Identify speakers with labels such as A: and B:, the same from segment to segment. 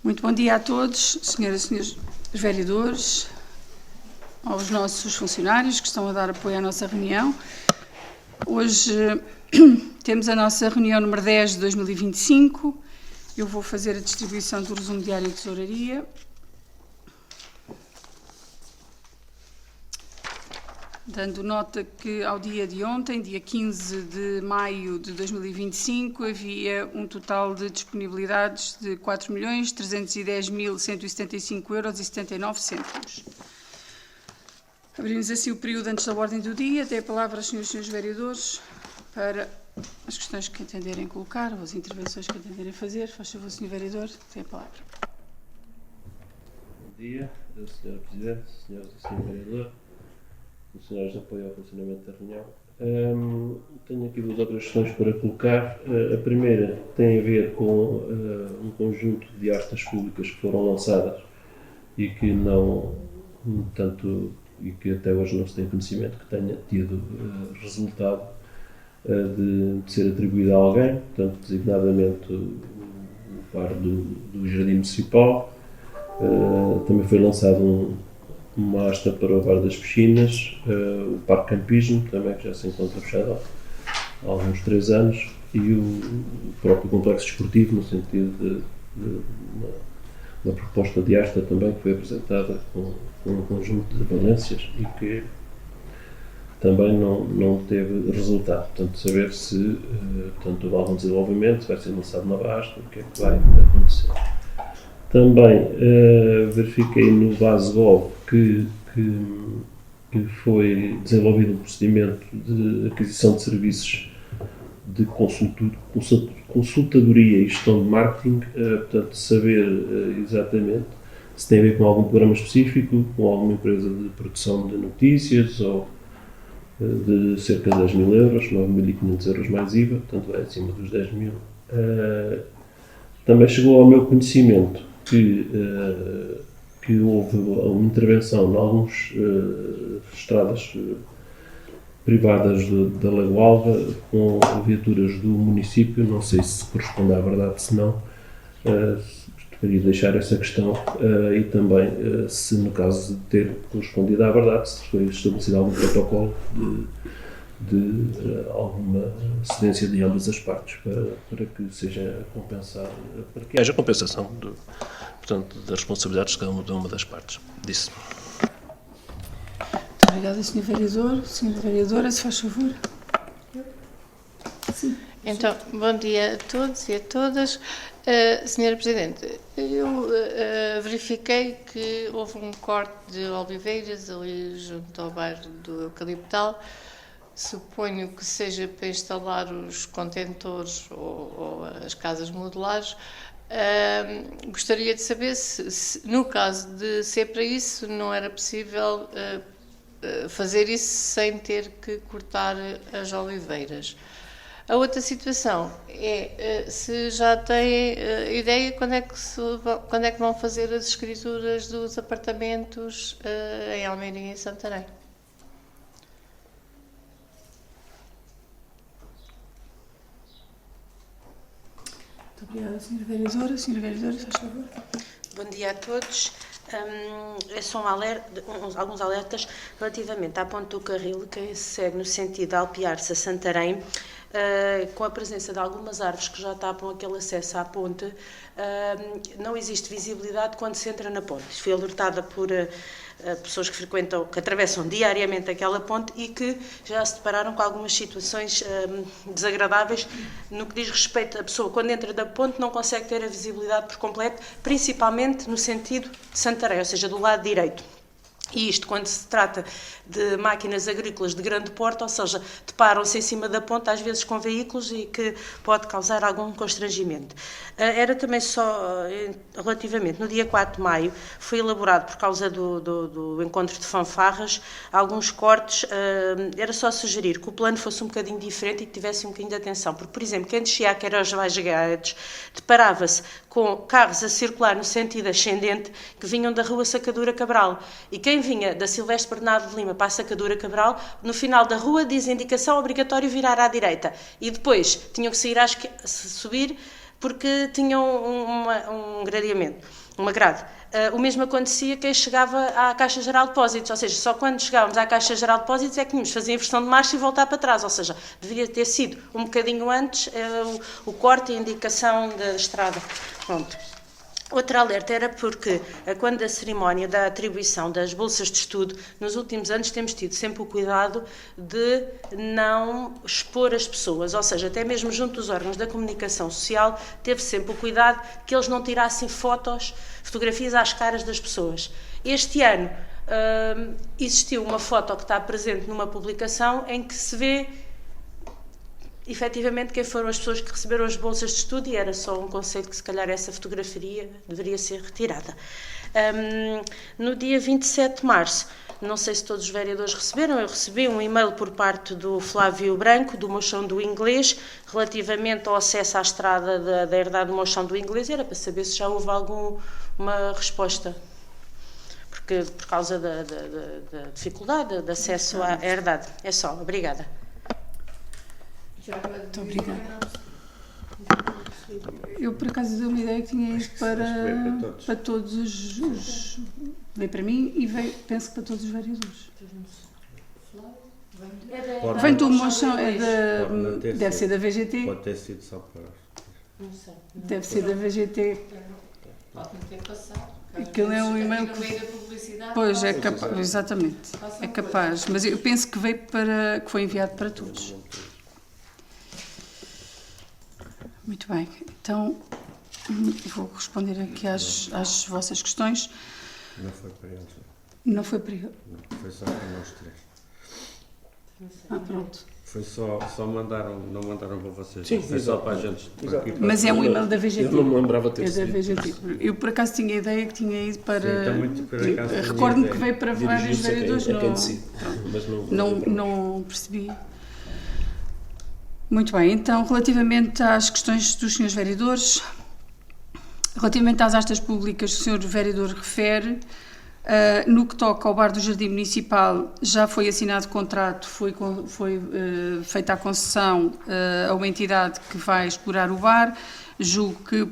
A: Muito bom dia a todos, senhoras e senhores vereadores, aos nossos funcionários que estão a dar apoio à nossa reunião. Hoje temos a nossa reunião número 10 de 2025. Eu vou fazer a distribuição do resumo diário de tesouraria. Dando nota que ao dia de ontem, dia 15 de maio de 2025, havia um total de disponibilidades de 4.310.175,79 €. Abrimos assim o período antes da ordem do dia. Dei a palavra aos senhores e senhores vereadores para as questões que entenderem colocar ou as intervenções que entenderem fazer. Faz favor, senhor vereador, tem a palavra.
B: Bom dia, Sr. Presidente, senhoras e senhores vereadores. Os senhores apoiam ao funcionamento da reunião. Tenho aqui duas outras questões para colocar. A primeira tem a ver com um conjunto de artes públicas que foram lançadas e que e que até hoje não se tem conhecimento que tenha tido resultado de ser atribuído a alguém, portanto, designadamente o par do Jardim Municipal. Também foi lançado uma asta para o Bar das Piscinas, o Parque Campismo, também que já se encontra fechado há alguns 3 anos, e o próprio complexo desportivo, no sentido de uma proposta de asta também que foi apresentada com um conjunto de valências e que também não teve resultado. Portanto, saber se houve algum desenvolvimento, se vai ser lançado nova asta, o que é que vai acontecer. Também verifiquei no Basgov que foi desenvolvido um procedimento de aquisição de serviços de consultadoria e gestão de marketing, portanto, saber exatamente se tem a ver com algum programa específico, com alguma empresa de produção de notícias ou de cerca de 10.000 €, 9.500 € mais IVA, portanto vai acima dos 10.000. Também chegou ao meu conhecimento que houve uma intervenção em algumas estradas privadas da Lagoalva com viaturas do município. Não sei se corresponde à verdade, se não, gostaria de deixar essa questão e também se no caso de ter correspondido à verdade, se foi estabelecido algum protocolo de alguma cedência de ambas as partes para que seja compensado, para que haja compensação portanto, das responsabilidades de cada uma das partes. Disse.
A: Muito obrigada, Sr. Vereador. Senhora Vereadora, se faz favor.
C: Sim. Então, bom dia a todos e a todas. Senhora Presidente, eu verifiquei que houve um corte de oliveiras ali junto ao bairro do Eucaliptal. Suponho que seja para instalar os contentores ou as casas modulares. Gostaria de saber se, no caso de ser para isso, não era possível fazer isso sem ter que cortar as oliveiras. A outra situação é se já têm ideia quando é que vão fazer as escrituras dos apartamentos em Almeirim e em Santarém.
A: Muito obrigada, Sra. Vereadora. Sra. Vereadora, faz favor.
D: Bom dia a todos. São alguns alertas relativamente à Ponte do Carril, que segue no sentido de Alpiar-se a Santarém, com a presença de algumas árvores que já tapam aquele acesso à ponte. Não existe visibilidade quando se entra na ponte. Fui alertada por pessoas que atravessam diariamente aquela ponte e que já se depararam com algumas situações desagradáveis no que diz respeito à pessoa, quando entra da ponte, não consegue ter a visibilidade por completo, principalmente no sentido de Santarém, ou seja, do lado direito. E isto quando se trata de máquinas agrícolas de grande porte, ou seja, deparam-se em cima da ponte, às vezes com veículos, e que pode causar algum constrangimento. Era também só, relativamente, no dia 4 de maio, foi elaborado, por causa do encontro de fanfarras, alguns cortes. Era só sugerir que o plano fosse um bocadinho diferente e que tivesse um bocadinho de atenção, porque, por exemplo, quem descia aqui aos Vaigegados deparava-se com carros a circular no sentido ascendente que vinham da Rua Sacadura Cabral, e quem vinha da Silvestre Bernardo de Lima para a Sacadura Cabral, no final da rua diz indicação obrigatório virar à direita, e depois tinham que subir porque tinham um gradeamento, uma grade. O mesmo acontecia quem chegava à Caixa Geral de Depósitos, ou seja, só quando chegávamos à Caixa Geral de Depósitos é que tínhamos de fazer a inversão de marcha e voltar para trás, ou seja, deveria ter sido um bocadinho antes o corte e a indicação da estrada. Pronto. Outro alerta era porque, quando a cerimónia da atribuição das bolsas de estudo, nos últimos anos temos tido sempre o cuidado de não expor as pessoas, ou seja, até mesmo junto dos órgãos da comunicação social, teve sempre o cuidado que eles não tirassem fotografias às caras das pessoas. Este ano existiu uma foto que está presente numa publicação em que se vê efetivamente quem foram as pessoas que receberam as bolsas de estudo, e era só um conceito que se calhar essa fotografia deveria ser retirada. No dia 27 de março, não sei se todos os vereadores receberam, eu recebi um e-mail por parte do Flávio Branco, do Mochão do Inglês, relativamente ao acesso à estrada da herdade do Mochão do Inglês, era para saber se já houve alguma resposta, porque por causa da dificuldade de acesso à herdade. É só, obrigada.
A: Muito obrigada. Eu, por acaso, dei uma ideia que tinha ido para todos os... Veio para mim e penso que para todos os vereadores. Vem do Mochão, deve ser da VGT.
E: Pode ter sido só para...
A: Deve ser da VGT.
C: Pode não ter passado.
A: Aquilo é um e-mail
C: No meio da publicidade.
A: Pois, é capaz, exatamente. É capaz. Mas eu penso que que foi enviado para todos. Muito bem, então vou responder aqui às vossas questões.
E: Não foi para eles.
A: Não foi para ele?
E: Não, foi só para nós três.
A: Pronto.
E: Foi só não mandaram para vocês.
B: Sim,
E: foi só para a gente.
A: Mas é um e-mail da VGT.
B: Eu não me lembrava de ter
A: É da
B: recebido.
A: VGT. Eu por acaso tinha a ideia que tinha ido para...
E: Sim, também, por acaso, tinha
A: recordo-me que
E: ideia.
A: veio para vários
B: Dirigiu-se a
A: vereadores.
B: quem decide, mas
A: Não percebi. Muito bem, então, relativamente às questões dos senhores vereadores, relativamente às astas públicas que o senhor vereador refere, no que toca ao bar do Jardim Municipal, já foi assinado contrato, foi feita a concessão a uma entidade que vai explorar o bar. Julgo que,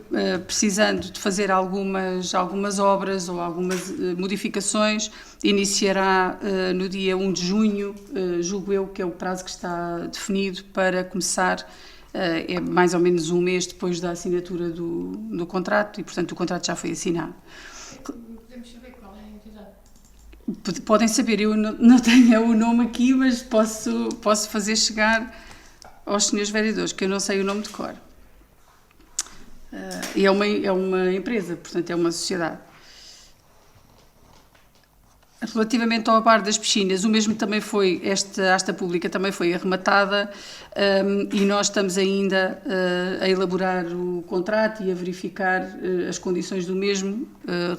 A: precisando de fazer algumas obras ou algumas modificações, iniciará no dia 1 de junho, julgo eu que é o prazo que está definido para começar, é mais ou menos um mês depois da assinatura do contrato, e portanto o contrato já foi assinado.
C: Podemos saber qual é a entidade?
A: Podem saber, eu não tenho o nome aqui, mas posso fazer chegar aos senhores vereadores, que eu não sei o nome de cor. E é uma empresa, portanto é uma sociedade. Relativamente ao bar das piscinas, o mesmo também foi, esta asta pública também foi arrematada, e nós estamos ainda a elaborar o contrato e a verificar as condições do mesmo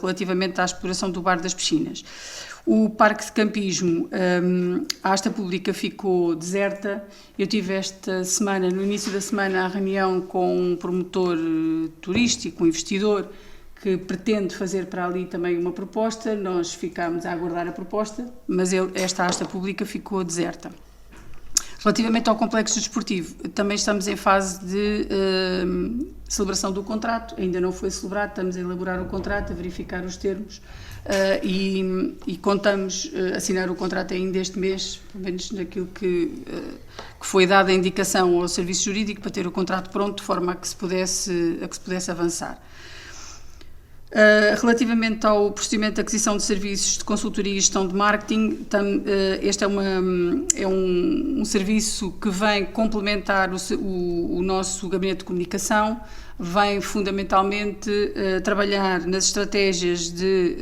A: relativamente à exploração do bar das piscinas. O parque de campismo, a asta pública ficou deserta. Eu tive esta semana, no início da semana, a reunião com um promotor turístico, um investidor, que pretende fazer para ali também uma proposta. Nós ficámos a aguardar a proposta, mas esta asta pública ficou deserta. Relativamente ao complexo desportivo, também estamos em fase de celebração do contrato, ainda não foi celebrado, estamos a elaborar o contrato, a verificar os termos, e contamos assinar o contrato ainda este mês, pelo menos naquilo que foi dada a indicação ao Serviço Jurídico, para ter o contrato pronto, de forma a que se pudesse avançar. Relativamente ao procedimento de aquisição de serviços de consultoria e gestão de marketing, este é um serviço que vem complementar o nosso gabinete de comunicação, vem fundamentalmente trabalhar nas estratégias de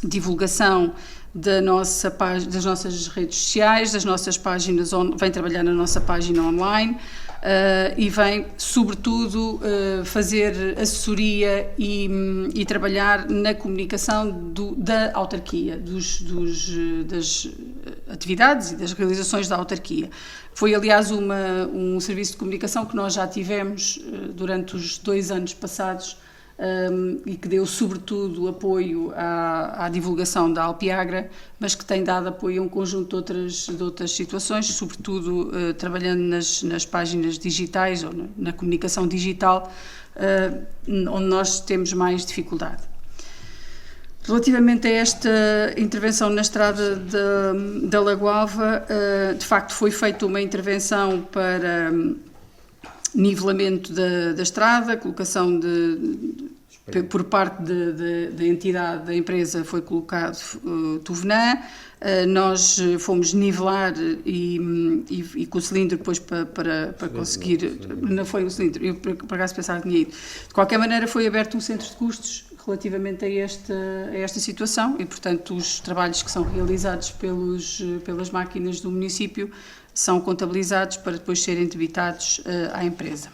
A: divulgação das nossas redes sociais, das nossas páginas, vem trabalhar na nossa página online, e vem, sobretudo, fazer assessoria e trabalhar na comunicação da autarquia, das atividades e das realizações da autarquia. Foi, aliás, um serviço de comunicação que nós já tivemos durante os 2 anos passados, e que deu sobretudo apoio à divulgação da Alpiagra, mas que tem dado apoio a um conjunto de outras situações, sobretudo trabalhando nas páginas digitais ou na comunicação digital, onde nós temos mais dificuldade. Relativamente a esta intervenção na estrada da Lagoalva, de facto foi feita uma intervenção para nivelamento da estrada, colocação por parte da entidade, da empresa, foi colocado Tuvenã. Nós fomos nivelar e com o cilindro depois para conseguir... Não foi o cilindro, eu por acaso pensava que tinha ido. De qualquer maneira foi aberto um centro de custos relativamente a esta situação e, portanto, os trabalhos que são realizados pelas máquinas do município são contabilizados para depois serem debitados à empresa.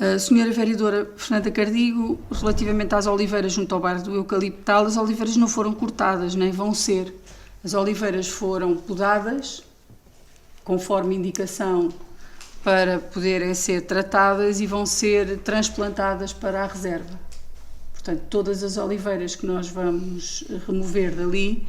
A: A senhora vereadora Fernanda Cardigo, relativamente às oliveiras junto ao bairro do Eucaliptal, as oliveiras não foram cortadas, nem vão ser. As oliveiras foram podadas, conforme indicação, para poderem ser tratadas e vão ser transplantadas para a reserva. Portanto, todas as oliveiras que nós vamos remover dali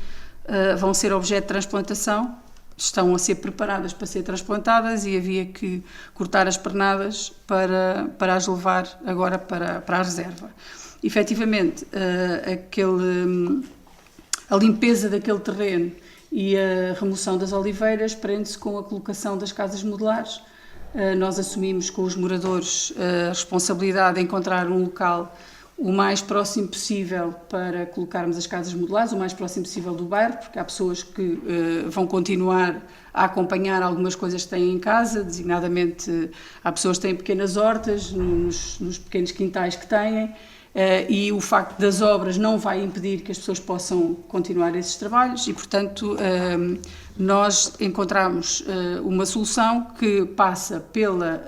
A: vão ser objeto de transplantação, estão a ser preparadas para ser transplantadas e havia que cortar as pernadas para as levar agora para a reserva. Efetivamente, a limpeza daquele terreno e a remoção das oliveiras prende-se com a colocação das casas modulares. Nós assumimos com os moradores a responsabilidade de encontrar um local o mais próximo possível para colocarmos as casas modulares, o mais próximo possível do bairro, porque há pessoas que vão continuar a acompanhar algumas coisas que têm em casa, designadamente há pessoas que têm pequenas hortas, nos pequenos quintais que têm, e o facto das obras não vai impedir que as pessoas possam continuar esses trabalhos e, portanto, nós encontramos uma solução que passa pela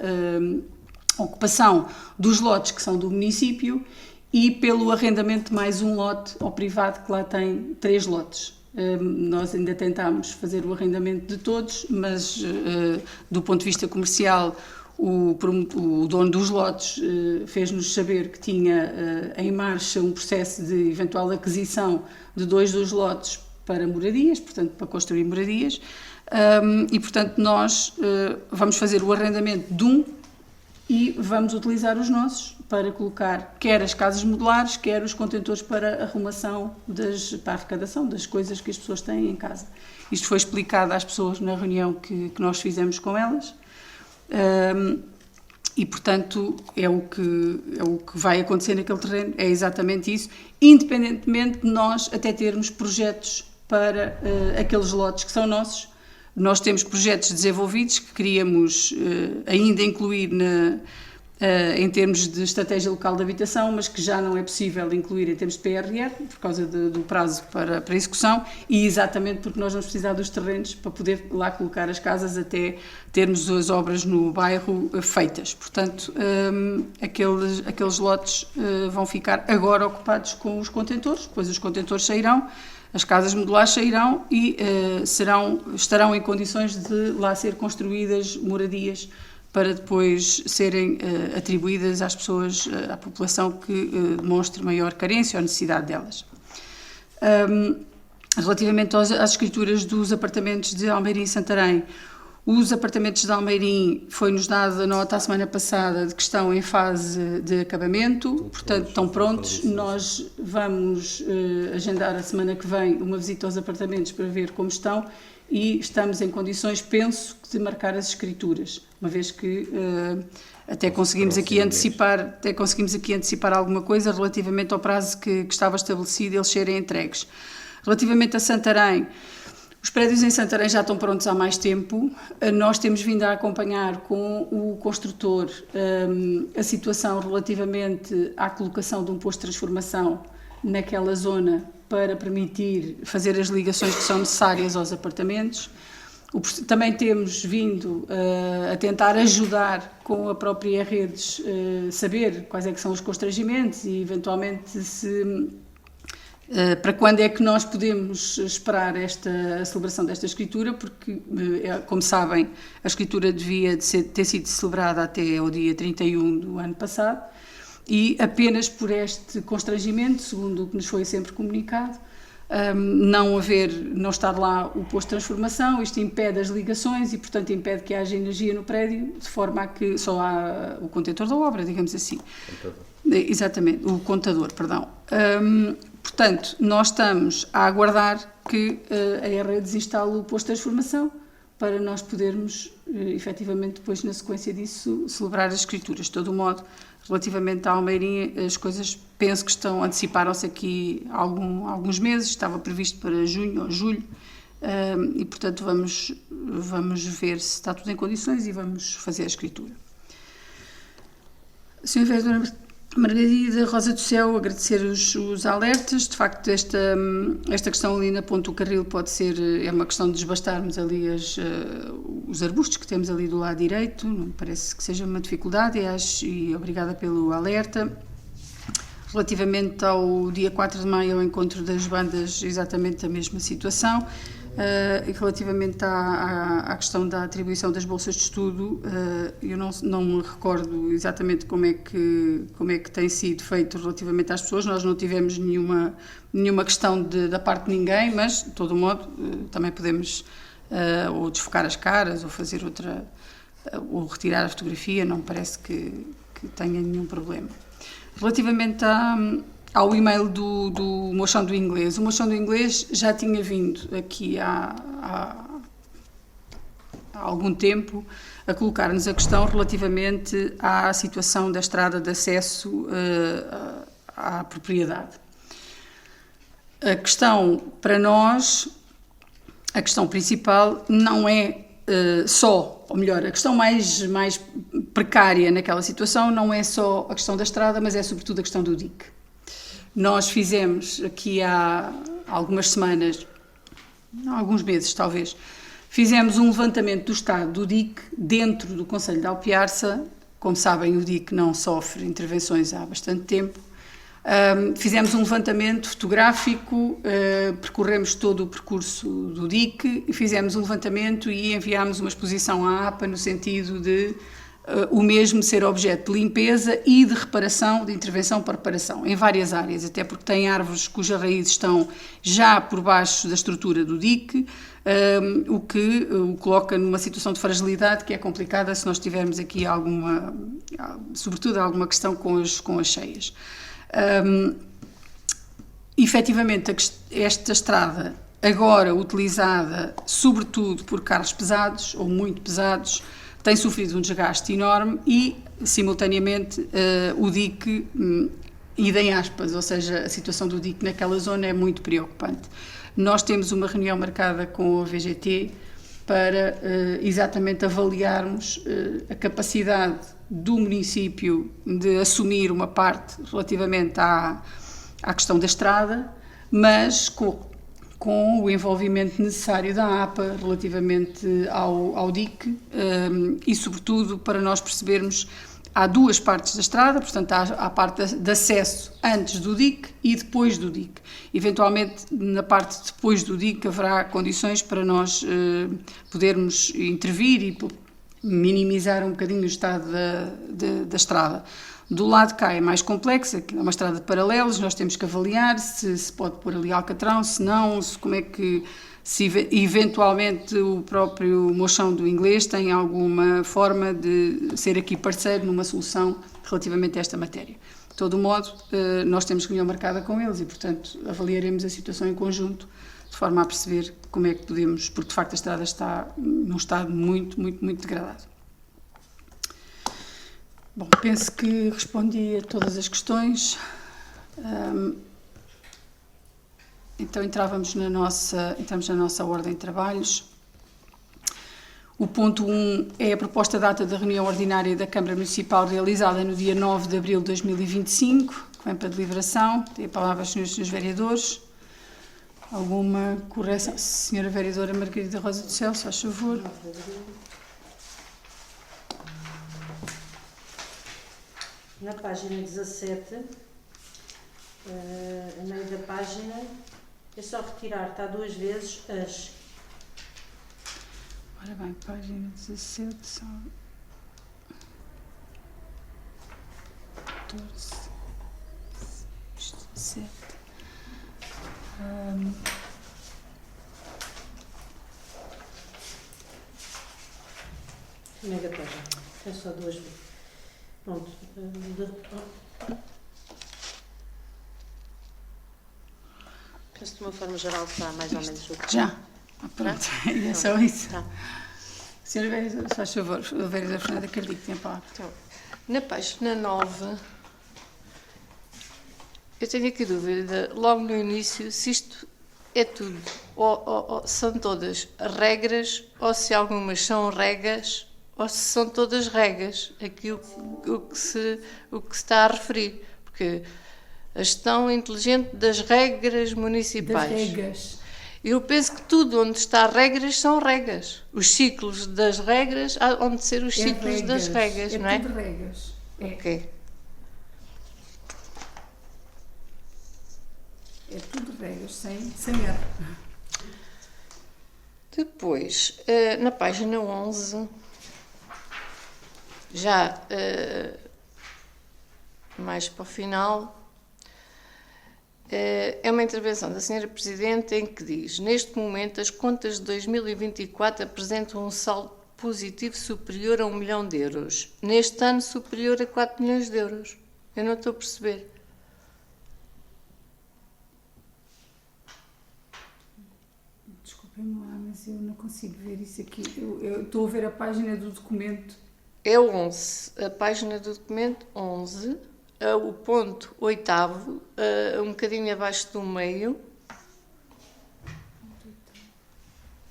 A: ocupação dos lotes que são do município e pelo arrendamento de mais um lote ao privado que lá tem 3 lotes. Nós ainda tentámos fazer o arrendamento de todos, mas do ponto de vista comercial o dono dos lotes fez-nos saber que tinha em marcha um processo de eventual aquisição de 2 dos lotes para moradias, portanto para construir moradias, e portanto nós vamos fazer o arrendamento de um e vamos utilizar os nossos para colocar quer as casas modulares, quer os contentores para arrumação, para a arrecadação das coisas que as pessoas têm em casa. Isto foi explicado às pessoas na reunião que nós fizemos com elas e, portanto, é o que vai acontecer naquele terreno, é exatamente isso, independentemente de nós até termos projetos para aqueles lotes que são nossos. Nós temos projetos desenvolvidos que queríamos ainda incluir em termos de estratégia local de habitação, mas que já não é possível incluir em termos de PRR, por causa do prazo para execução e exatamente porque nós vamos precisar dos terrenos para poder lá colocar as casas até termos as obras no bairro feitas. Portanto, aqueles lotes vão ficar agora ocupados com os contentores, depois os contentores sairão, as casas modulares sairão e estarão em condições de lá ser construídas moradias para depois serem atribuídas às pessoas, à população que demonstre maior carência ou necessidade delas. Relativamente às escrituras dos apartamentos de Almeirim e Santarém, os apartamentos de Almeirim foi-nos dada a nota a semana passada de que estão em fase de acabamento, portanto estão prontos. Nós vamos agendar a semana que vem uma visita aos apartamentos para ver como estão e estamos em condições, penso, de marcar as escrituras, uma vez que até conseguimos aqui antecipar alguma coisa relativamente ao prazo que estava estabelecido eles serem entregues. Relativamente a Santarém, os prédios em Santarém já estão prontos há mais tempo. Nós temos vindo a acompanhar com o construtor a situação relativamente à colocação de um posto de transformação naquela zona para permitir fazer as ligações que são necessárias aos apartamentos. Também temos vindo a tentar ajudar com a própria Redes, saber quais é que são os constrangimentos e eventualmente para quando é que nós podemos esperar a celebração desta escritura, porque, como sabem, a escritura devia ter sido celebrada até ao dia 31 do ano passado e apenas por este constrangimento, segundo o que nos foi sempre comunicado, não estar lá o posto de transformação, isto impede as ligações e, portanto, impede que haja energia no prédio, de forma a que só há o contentor da obra, digamos assim. Exatamente, o contador, perdão. Portanto, nós estamos a aguardar que a ERE desinstale o posto de transformação para nós podermos, efetivamente, depois, na sequência disso, celebrar as escrituras. De todo o modo, relativamente à Almeirim, as coisas, penso que anteciparam-se aqui alguns meses, estava previsto para junho ou julho, e, portanto, vamos ver se está tudo em condições e vamos fazer a escritura. Sra. Vereadora Margarida Rosa do Céu, agradecer os alertas. De facto, esta questão ali na Ponte do Carril é uma questão de desbastarmos ali os arbustos que temos ali do lado direito, não me parece que seja uma dificuldade, e obrigada pelo alerta. Relativamente ao dia 4 de maio, ao encontro das bandas, exatamente a mesma situação. E relativamente à questão da atribuição das bolsas de estudo, eu não me recordo exatamente como é que tem sido feito relativamente às pessoas. Nós não tivemos nenhuma questão da parte de ninguém, mas, de todo modo, também podemos ou desfocar as caras ou fazer ou retirar a fotografia, não me parece que tenha nenhum problema. Relativamente ao e-mail do Moção do Inglês. O Moção do Inglês já tinha vindo aqui há algum tempo a colocar-nos a questão relativamente à situação da estrada de acesso à propriedade. A questão, para nós, a questão principal não é ou melhor, a questão mais precária naquela situação não é só a questão da estrada, mas é sobretudo a questão do dique. Nós fizemos aqui há algumas semanas, alguns meses talvez, fizemos um levantamento do estado do dique dentro do concelho de Alpiarça. Como sabem, o dique não sofre intervenções há bastante tempo. Fizemos um levantamento fotográfico, percorremos todo o percurso do dique, fizemos um levantamento e enviámos uma exposição à APA no sentido de o mesmo ser objeto de limpeza e de reparação, de intervenção para reparação, em várias áreas, até porque tem árvores cujas raízes estão já por baixo da estrutura do dique, o que o coloca numa situação de fragilidade que é complicada se nós tivermos aqui sobretudo alguma questão com as cheias. Efetivamente, esta estrada, agora utilizada sobretudo por carros pesados ou muito pesados, tem sofrido um desgaste enorme e, simultaneamente, o dique, idem aspas, ou seja, a situação do dique naquela zona é muito preocupante. Nós temos uma reunião marcada com a VGT para exatamente avaliarmos a capacidade do município de assumir uma parte relativamente à questão da estrada, mas com o envolvimento necessário da APA relativamente ao dique e, sobretudo, para nós percebermos, há duas partes da estrada, portanto, há a parte de acesso antes do dique e depois do dique. Eventualmente, na parte depois do dique, haverá condições para nós podermos intervir e minimizar um bocadinho o estado da estrada. Do lado de cá é mais complexo, é uma estrada de paralelos, nós temos que avaliar se pode pôr ali alcatrão, se não, se eventualmente o próprio Moção do Inglês tem alguma forma de ser aqui parceiro numa solução relativamente a esta matéria. De todo modo, nós temos reunião marcada com eles e, portanto, avaliaremos a situação em conjunto, de forma a perceber como é que podemos, porque de facto a estrada está num estado muito, muito, muito degradado. Bom, penso que respondi a todas as questões. Então entramos na nossa ordem de trabalhos. O ponto 1 é a proposta data da reunião ordinária da Câmara Municipal realizada no dia 9 de abril de 2025, que vem para deliberação. Tem a palavra aos senhores vereadores. Alguma correção? Senhora Vereadora Margarida Rosa do Céu, se faz favor.
D: Na página 17, a meio da página, é só retirar, está duas vezes as.
A: Ora bem, página 17, 14, 17.
D: Mega página. É só duas. Pronto. Penso que de uma forma geral está mais ou menos o que.
A: Já. Pronto, é só isso.
D: Tá.
A: Senhora Vereadora, faz favor, a Vereadora Fernanda Cardico tem a palavra.
C: Então, na página 9, eu tenho aqui dúvida, logo no início, se isto é tudo, ou são todas regras, ou se algumas são regas, ou se são todas regas, aqui o que se está a referir, porque a gestão inteligente das regras municipais.
A: Das regras.
C: Eu penso que tudo onde está regras são regras. Os ciclos das regras há onde ser os ciclos das regras, não é?
A: É tudo regras. É.
C: Ok.
A: É tudo regras, sem erro.
C: Depois, na página 11, já mais para o final, é uma intervenção da Sra. Presidente em que diz: neste momento as contas de 2024 apresentam um saldo positivo superior a 1 milhão de euros. Neste ano superior a 4 milhões de euros. Eu não estou a perceber.
A: Desculpem-me lá, mas eu não consigo ver isso aqui. Eu estou a ver a página do documento.
C: É o 11, a página do documento 11, o ponto 8º, um bocadinho abaixo do meio.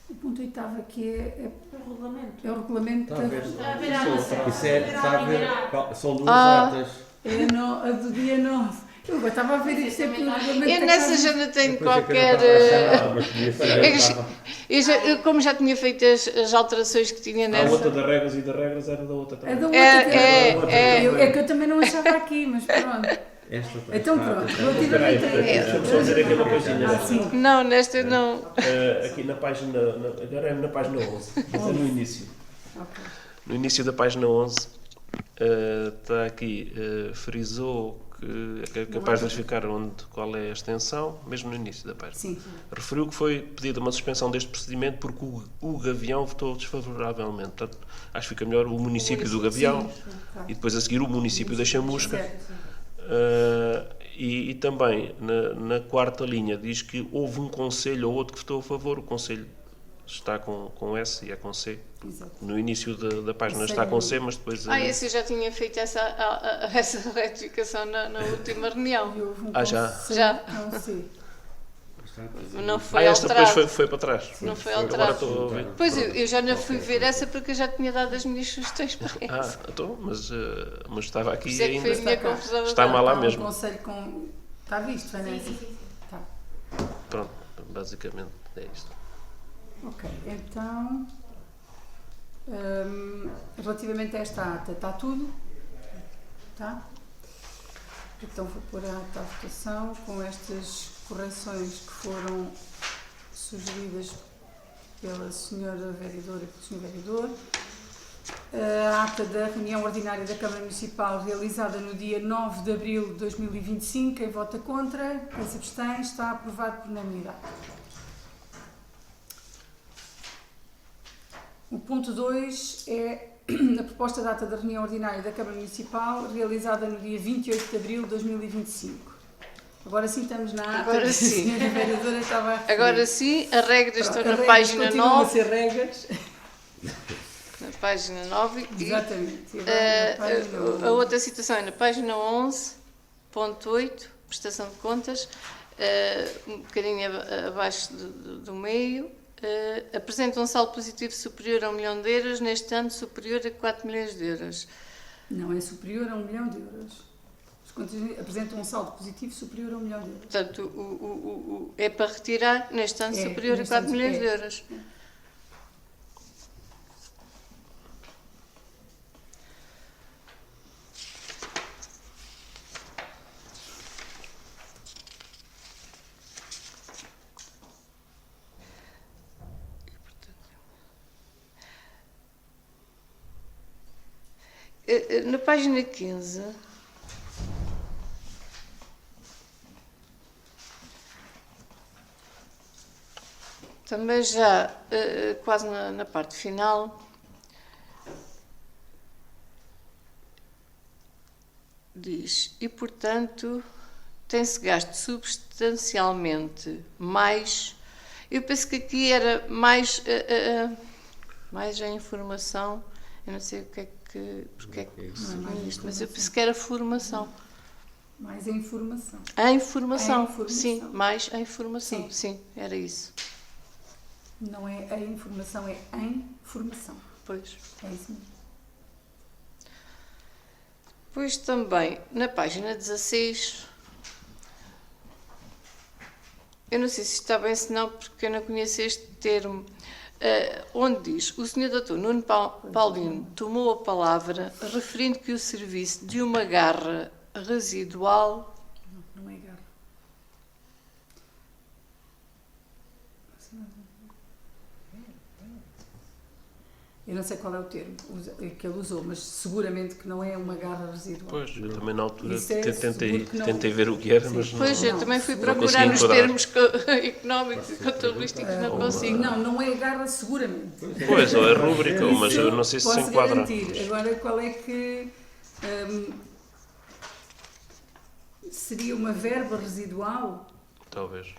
A: O ponto 8º aqui é
D: O regulamento.
A: o regulamento.
E: Está a ver?
A: da-
E: Isso é, está a ver, são duas
C: Ah.
E: datas.
A: a do dia 9. Eu agora estava a ver isto é que o regulamento.
C: Eu
A: da
C: nessa
A: Câmara-
C: já não tenho
E: Depois é que eu
C: qualquer.
E: não estava a achar nada, mas podia ser,
C: É que
E: estava.
C: eu como já tinha feito as alterações que tinha
B: A
C: nessa.
B: outra das regras e das regras era da outra
A: É
B: também.
A: da outra. É que eu também não achava aqui, mas pronto.
E: Esta está.
A: Então pronto,
B: Espera aí,
A: relativamente a
B: deixa-me só dizer aqui uma coisinha.
A: sim.
C: Não, nesta não.
B: Aqui na página, agora é na página 11, mas é no início.
A: Ok.
B: No início da página 11, está aqui, frisou que é capaz de verificar qual é a extensão, mesmo no início da página.
A: Sim.
B: Referiu que foi pedida uma suspensão deste procedimento porque o Gavião votou desfavoravelmente. Portanto, acho que fica melhor o município do Gavião e depois a seguir o município da Chamusca.
A: Certo.
B: E também na quarta linha diz que houve um conselho ou outro que votou a favor. O conselho está com S e é com C.
A: Exato.
B: No início da página
A: Isso
B: está
A: é
B: com C, mas depois...
C: Esse eu já tinha feito essa retificação na última reunião.
A: E houve um
B: já.
A: conselho
C: Já.
A: com C.
C: Não foi
B: esta
C: alterado.
B: depois foi para trás.
C: Não foi
B: Agora
C: alterado.
B: estou a ouvir.
C: Pois eu já não fui ver essa porque eu já tinha dado as minhas sugestões para essa.
B: Então, mas estava
C: Por
B: aqui
C: isso é que foi a
B: ainda.
C: minha confusão.
B: Está mal lá
A: Há um
B: mesmo.
A: conselho com. Está visto, Vanessa? Tá.
B: Pronto, basicamente é isto.
A: Ok, então. Relativamente a esta ata, está tudo? Tá? Então vou pôr a ata à votação com estas correções que foram sugeridas pela senhora vereadora e pelo senhor vereador. A ata da reunião ordinária da Câmara Municipal realizada no dia 9 de abril de 2025. Quem vota contra, quem se abstém, está aprovado por unanimidade. O ponto 2 é a proposta de ata da reunião ordinária da Câmara Municipal realizada no dia 28 de abril de 2025. Agora sim estamos na ata
C: Agora
A: que a
C: sim.
A: senhora vereadora estava a referir.
C: Agora sim, as regras
A: Pronto,
C: estão
A: as
C: na
A: regras
C: página
A: continuam a
C: 9.
A: ser regras.
C: Na página 9 e
A: Exatamente. E agora na página
C: a outra situação é na página 11.8, prestação de contas, um bocadinho abaixo do meio, apresenta um saldo positivo superior a 1 milhão de euros, neste ano superior a 4 milhões de euros.
A: Não, é superior a 1 milhão de euros. As contas apresentam um saldo positivo superior a 1 milhão de euros.
C: Portanto, é para retirar, neste ano superior a
A: neste
C: 4
A: ano,
C: milhões de euros. Na página 15, também já quase na parte final, diz, e portanto tem-se gasto substancialmente mais. Eu penso que aqui era mais a informação, eu não sei porque é que percebi isto, mas eu penso que era formação.
A: Mais a informação.
C: A informação,
A: A informação.
C: sim, mais a informação, sim, era isso.
A: Não é a informação, é em formação.
C: Pois.
A: É isso mesmo.
C: Depois também, na página 16, eu não sei se está bem, se não, porque eu não conheço este termo, onde diz, o Sr. Dr. Nuno Paulino tomou a palavra referindo que o serviço de uma garra residual...
A: Não é garra. Eu não sei qual é o termo que ele usou, mas seguramente que não é uma garra residual.
B: Pois, eu também na altura
A: Isso é seguro que não.
B: tentei ver o que era,
A: Sim.
B: mas não.
C: Pois, eu
A: Não,
C: também fui
A: não
C: procurar
B: consegui
C: nos
B: enquadrar.
C: termos económicos e contabilísticos, não consigo.
A: Não é garra seguramente.
B: Pois, ou é rúbrica, mas
A: Isso
B: eu não sei se se
A: posso
B: enquadra.
A: garantir. Agora, qual é que seria uma verba residual?
B: Talvez.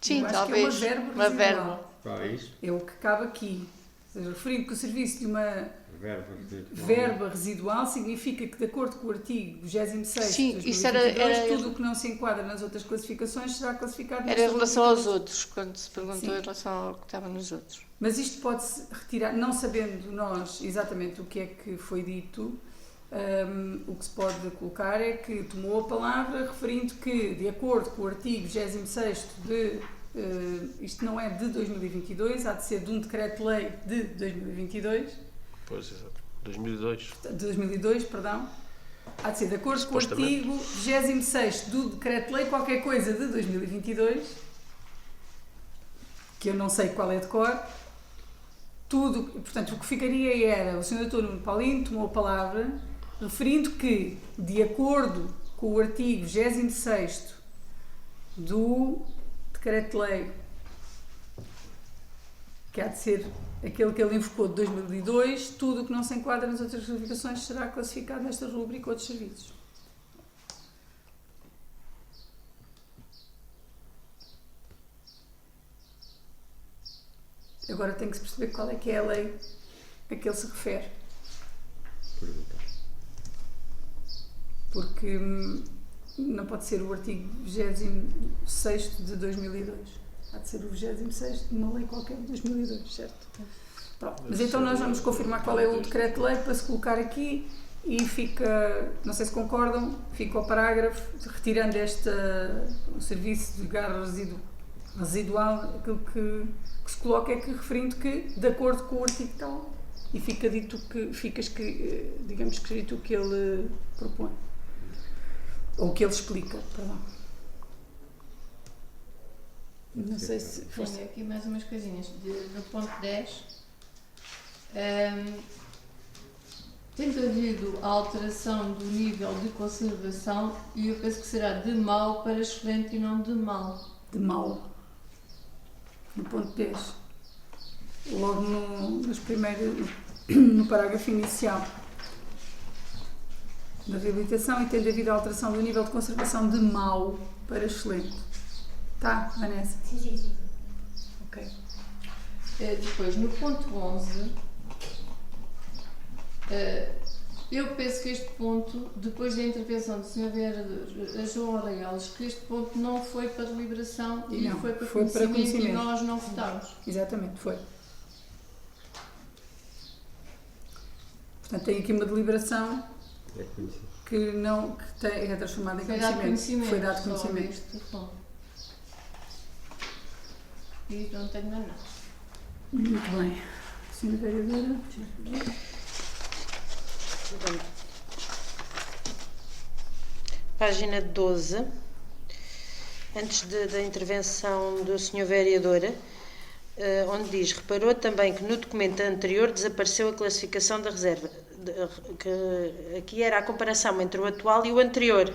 C: Sim,
A: Eu acho
C: talvez,
A: que é uma verba
C: uma
A: residual.
C: verba.
E: Para isso,
A: É o que cabe aqui. Ou seja, referindo que o serviço de uma
E: verba.
A: verba residual significa que, de acordo com o artigo 26
C: Sim,
A: de 2022,
C: isso era-
A: tudo o que não se enquadra nas outras classificações será classificado
C: Era em
A: nesta
C: relação
A: rubrica.
C: aos outros, quando se perguntou
A: Sim.
C: em relação ao que estava nos outros.
A: Mas isto pode-se retirar, não sabendo nós exatamente o que é que foi dito, o que se pode colocar é que tomou a palavra referindo que, de acordo com o artigo 26 de... isto não é de 2022, há de ser de um decreto-lei de 2022,
B: Pois, exato. 2002.
A: de 2002, perdão, há de ser de acordo com o
B: Supostamente.
A: artigo 26 do decreto-lei qualquer coisa de 2022, que eu não sei qual é de cor, tudo, portanto, o que ficaria era, o Sr. Dr. Nuno Paulino tomou a palavra, referindo que, de acordo com o artigo 26 do decreto-lei, que há de ser aquele que ele invocou de 2002, tudo o que não se enquadra nas outras classificações será classificado nesta rubrica outros serviços. Agora tem que se perceber qual é que é a lei a que ele se refere. Porque não pode ser o artigo 26 de 2002. Há de ser o 26 de uma lei qualquer de 2002, certo? Pronto. Mas então nós vamos confirmar qual é o decreto-lei para se colocar aqui e fica, não sei se concordam, fica o parágrafo, retirando o serviço de garra residual, aquilo que se coloca é que referindo que, de acordo com o artigo tal, e fica dito que, digamos, escrito o que ele propõe. Ou o que ele explica, perdão. Não sei se...
C: Tenho aqui mais umas coisinhas. No ponto 10, tendo havido a alteração do nível de conservação, e eu penso que será de mau para excelente e não de mau.
A: De mau. No ponto 10. Logo no parágrafo inicial da reabilitação, e tendo havido a alteração do nível de conservação de mau para excelente. Tá, Vanessa?
F: Sim.
A: Ok.
C: Depois, no ponto 11, eu penso que este ponto, depois da intervenção do Sr. Vereador João Arraiales, que este ponto não foi para deliberação e
A: Não,
C: foi para
A: foi para
C: conhecimento e
A: conhecimento.
C: nós não votámos.
A: Exatamente, foi. Portanto, tem aqui uma deliberação
E: É conhecido.
A: que é transformada em
C: Foi dado conhecimento.
A: Foi dado
C: só
A: conhecimento.
C: deste ponto. E não tenho mais nada.
A: Muito bem. Senhora Vereadora.
D: Página 12, antes da intervenção do Sr. Vereador, onde diz, reparou também que no documento anterior desapareceu a classificação da reserva, que aqui era a comparação entre o atual e o anterior.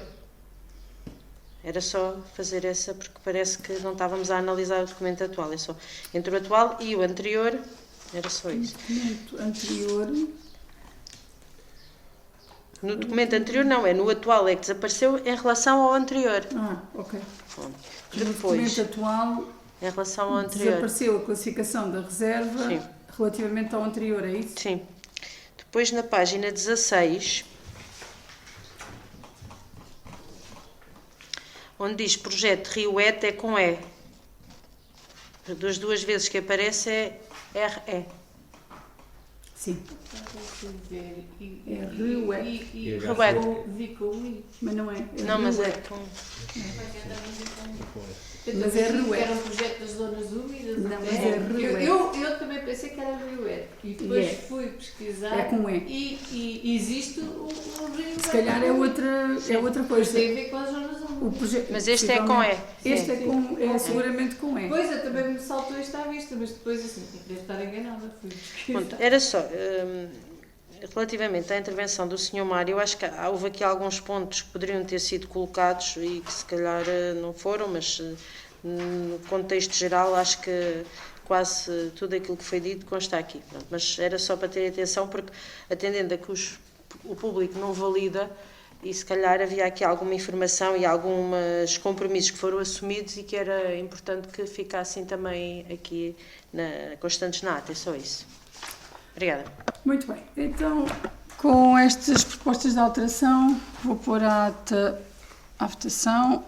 D: Era só fazer essa, porque parece que não estávamos a analisar o documento atual. É só entre o atual e o anterior, era só isso.
A: Documento anterior.
D: No documento anterior não, é no atual, é que desapareceu em relação ao anterior.
A: Ok.
D: Pronto.
A: No
D: Depois,
A: documento atual
D: em relação ao anterior.
A: desapareceu a classificação da reserva
D: Sim.
A: relativamente ao anterior, é isso?
D: Sim. Depois na página 16, onde diz projeto Rio Et é com E. Das duas vezes que aparece é RE.
A: Sim.
C: É
A: Rio É.
D: Rio Et.
C: Vi com I.
A: Mas não é.
D: Não, mas
A: Rio
D: é com...
A: Mas é Rio É.
C: Era um projeto das zonas úmidas.
A: Não,
C: até.
A: mas é Rio É.
C: Eu também pensei que era Rio É. E depois
A: É.
C: fui pesquisar.
A: É com E.
C: E existe o Rio
A: Se calhar é outra
C: Pois
A: coisa.
C: tem a ver com as zonas úmidas.
A: O projeto,
D: Mas este é com E.
A: Este é seguramente com E.
C: Pois, eu também me saltou isto à vista, mas depois assim, devo estar enganada. Fui pesquisar.
D: Pronto, era só, relativamente à intervenção do Sr. Mário, eu acho que houve aqui alguns pontos que poderiam ter sido colocados e que se calhar não foram, mas no contexto geral acho que quase tudo aquilo que foi dito consta aqui. Pronto, mas era só para ter atenção, porque atendendo a que o público não valida, e se calhar havia aqui alguma informação e alguns compromissos que foram assumidos e que era importante que ficassem também aqui constantes na ata, é só isso. Obrigada.
A: Muito bem. Então, com estas propostas de alteração, vou pôr a ata à votação.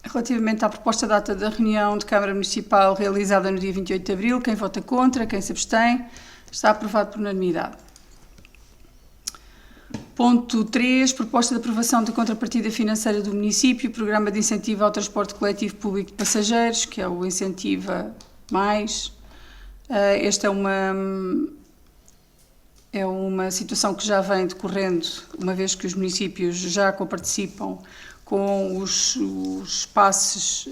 A: Relativamente à proposta de ata da reunião de Câmara Municipal realizada no dia 28 de abril, quem vota contra, quem se abstém, está aprovado por unanimidade. Ponto 3, proposta de aprovação da contrapartida financeira do município, programa de incentivo ao transporte coletivo público de passageiros, que é o Incentiva Mais. Esta é uma situação que já vem decorrendo, uma vez que os municípios já coparticipam com os passes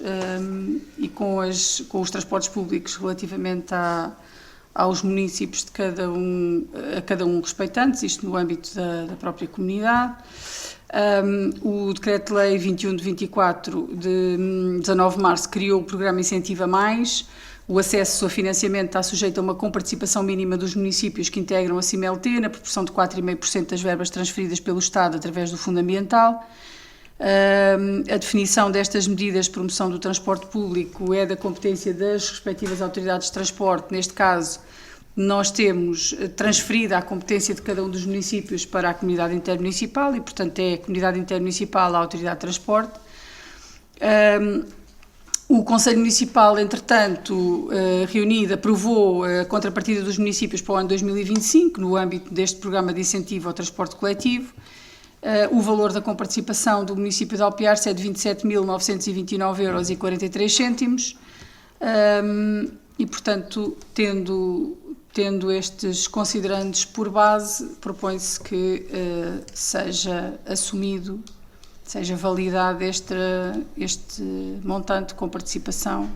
A: e com os transportes públicos relativamente aos municípios de a cada um respeitantes, isto no âmbito da própria comunidade. O Decreto-Lei 21 de 24 de 19 de março criou o programa Incentiva Mais. O acesso a financiamento está sujeito a uma comparticipação mínima dos municípios que integram a CIMLT, na proporção de 4,5% das verbas transferidas pelo Estado através do Fundo Ambiental. A definição destas medidas de promoção do transporte público é da competência das respectivas autoridades de transporte. Neste caso, nós temos transferida a competência de cada um dos municípios para a comunidade intermunicipal e, portanto, é a comunidade intermunicipal a autoridade de transporte. O Conselho Municipal, entretanto, reunido, aprovou a contrapartida dos municípios para o ano 2025, no âmbito deste programa de incentivo ao transporte coletivo. O valor da comparticipação do município de Alpiarce é de 27.929,43 € e, portanto, tendo estes considerandos por base, propõe-se que seja assumido, seja validado este montante de comparticipação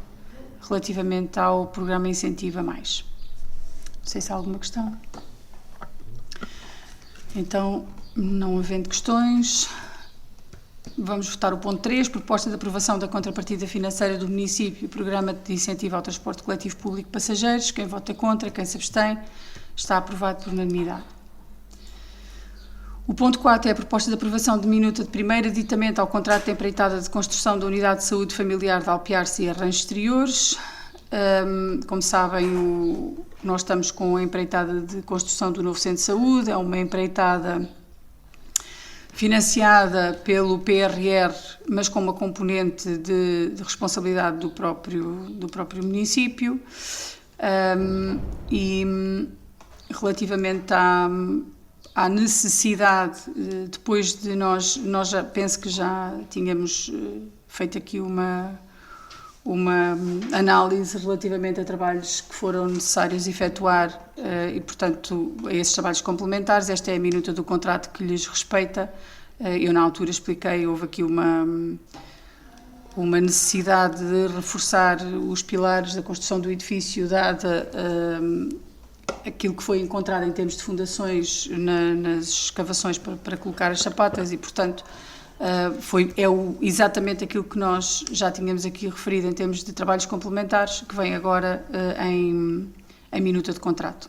A: relativamente ao programa Incentiva Mais. Não sei se há alguma questão. Então, não havendo questões, vamos votar o ponto 3, proposta de aprovação da contrapartida financeira do município, programa de incentivo ao transporte coletivo público de passageiros. Quem vota contra, quem se abstém, está aprovado por unanimidade. O ponto 4 é a proposta de aprovação de minuta de primeiro aditamento ao contrato de empreitada de construção da Unidade de Saúde Familiar de Alpiarce e Arranjos Exteriores. Como sabem, nós estamos com a empreitada de construção do novo Centro de Saúde, é uma empreitada financiada pelo PRR, mas com uma componente de responsabilidade do próprio município. E relativamente à necessidade, depois de nós já penso que já tínhamos feito aqui uma análise relativamente a trabalhos que foram necessários efetuar e, portanto, a esses trabalhos complementares. Esta é a minuta do contrato que lhes respeita. Eu, na altura, expliquei, houve aqui uma necessidade de reforçar os pilares da construção do edifício, dada aquilo que foi encontrado em termos de fundações nas escavações para colocar as sapatas e, portanto, exatamente aquilo que nós já tínhamos aqui referido em termos de trabalhos complementares, que vem agora em minuta de contrato.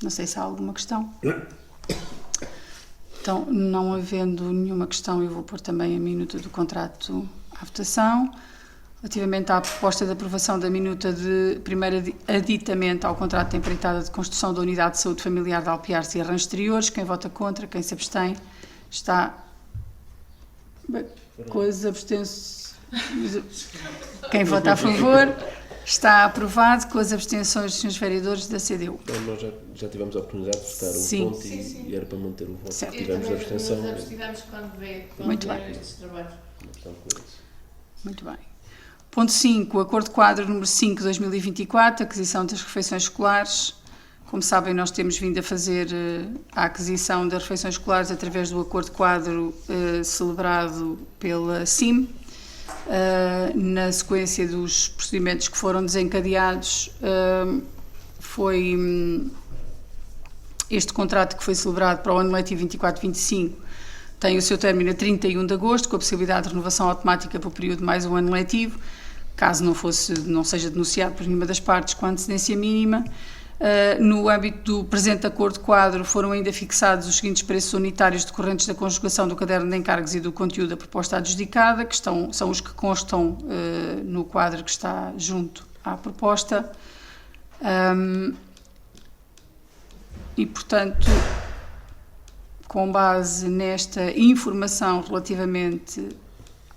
A: Não sei se há alguma questão. Então, não havendo nenhuma questão, eu vou pôr também a minuta do contrato à votação. Relativamente à proposta de aprovação da minuta de primeiro aditamento ao contrato de empreitada de construção da Unidade de Saúde Familiar de Alpiarce e Arranjos Exteriores, quem vota contra, quem se abstém, está com as abstenções. Quem vota a favor está aprovado com as abstenções dos senhores vereadores da CDU.
B: Então, nós já tivemos a oportunidade de votar o ponto e era para manter o voto.
A: Certo.
B: Tivemos a abstenção.
C: Nós abstivemos quando veio
A: Muito bem.
C: estes trabalhos.
A: Muito bem. Ponto 5, o Acordo Quadro número 5 de 2024, aquisição das refeições escolares. Como sabem, nós temos vindo a fazer a aquisição das refeições escolares através do Acordo Quadro celebrado pela CIM. Na sequência dos procedimentos que foram desencadeados, foi este contrato que foi celebrado para o ano letivo 24-25, tem o seu término a 31 de agosto, com a possibilidade de renovação automática para o período de mais um ano letivo, caso não seja denunciado por nenhuma das partes com antecedência mínima. No âmbito do presente acordo quadro foram ainda fixados os seguintes preços unitários decorrentes da conjugação do caderno de encargos e do conteúdo da proposta adjudicada, que são os que constam no quadro que está junto à proposta. E, portanto, com base nesta informação relativamente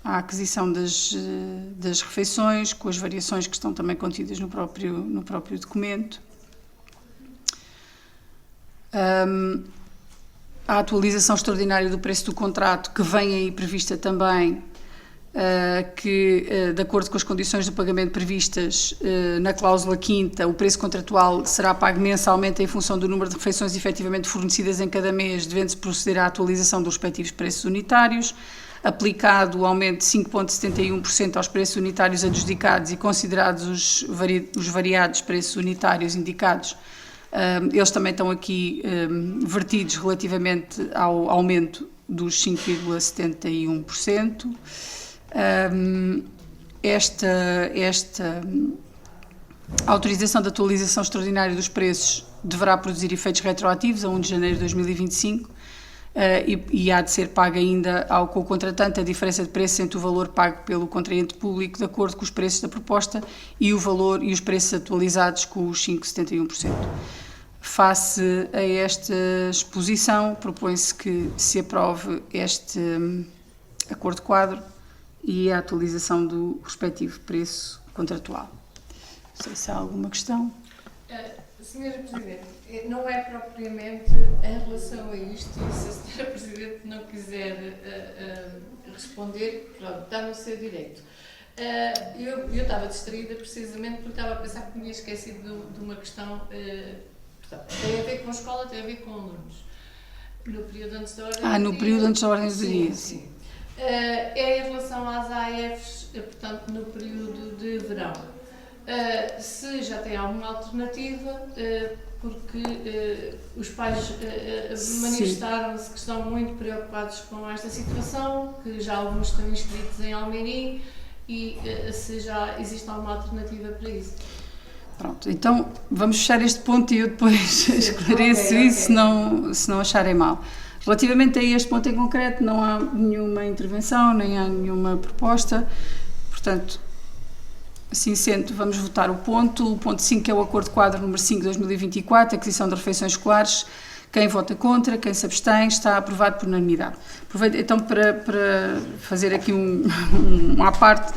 A: à aquisição das refeições, com as variações que estão também contidas no próprio documento, a atualização extraordinária do preço do contrato, que vem aí prevista também, que, de acordo com as condições do pagamento previstas na cláusula 5ª, o preço contratual será pago mensalmente em função do número de refeições efetivamente fornecidas em cada mês, devendo-se proceder à atualização dos respectivos preços unitários, aplicado o aumento de 5,71% aos preços unitários adjudicados e considerados os variados preços unitários indicados. Eles também estão aqui vertidos relativamente ao aumento dos 5,71%. Esta autorização de atualização extraordinária dos preços deverá produzir efeitos retroativos a 1 de janeiro de 2025 e há de ser paga ainda ao contratante a diferença de preço entre o valor pago pelo contraente público de acordo com os preços da proposta e o valor e os preços atualizados com os 5,71%. Face a esta exposição, propõe-se que se aprove este acordo quadro e a atualização do respectivo preço contratual. Não sei se há alguma questão.
C: Senhora Presidente, não é propriamente em relação a isto, e se a Senhora Presidente não quiser responder, pronto, está no seu direito. Eu estava distraída precisamente porque estava a pensar que me tinha esquecido de uma questão, portanto, tem a ver com a escola, tem a ver com alunos. No período antes da ordem do dia.
A: No período antes da ordem do dia.
C: Sim. É em relação às AEFs, portanto, no período de verão. Se já tem alguma alternativa, porque os pais manifestaram-se que estão muito preocupados com esta situação, que já alguns estão inscritos em Almeirim e se já existe alguma alternativa para isso.
A: Pronto, então vamos fechar este ponto e eu depois esclareço isso, se não acharem mal. Relativamente a este ponto em concreto, não há nenhuma intervenção, nem há nenhuma proposta, portanto, assim sendo, vamos votar o ponto 5, que é o Acordo Quadro número 5 de 2024, aquisição de refeições escolares. Quem vota contra, quem se abstém, está aprovado por unanimidade. Aproveito então para fazer aqui um à parte.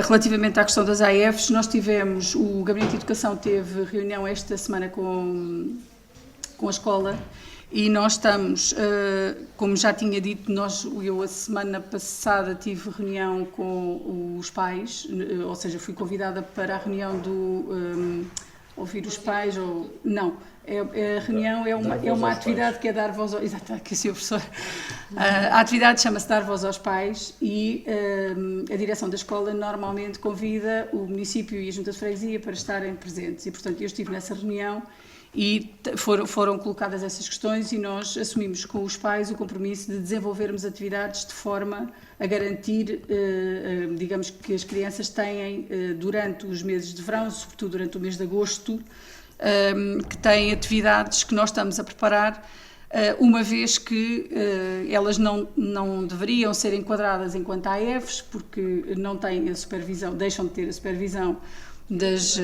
A: Relativamente à questão das AEFs, nós tivemos, o Gabinete de Educação teve reunião esta semana com a escola e nós estamos, como já tinha dito, eu a semana passada tive reunião com os pais, ou seja, fui convidada para a reunião do ouvir os pais, ou não, a reunião é uma atividade que é dar voz aos... Exato, que sim, professor. A atividade chama-se Dar Voz aos Pais e a direção da escola normalmente convida o município e a Junta de Freguesia para estarem presentes e, portanto, eu estive nessa reunião e foram colocadas essas questões e nós assumimos com os pais o compromisso de desenvolvermos atividades de forma a garantir, digamos, que as crianças têm, durante os meses de verão, sobretudo durante o mês de agosto, que têm atividades que nós estamos a preparar, uma vez que elas não deveriam ser enquadradas enquanto AEFs, porque não têm a supervisão, deixam de ter a supervisão das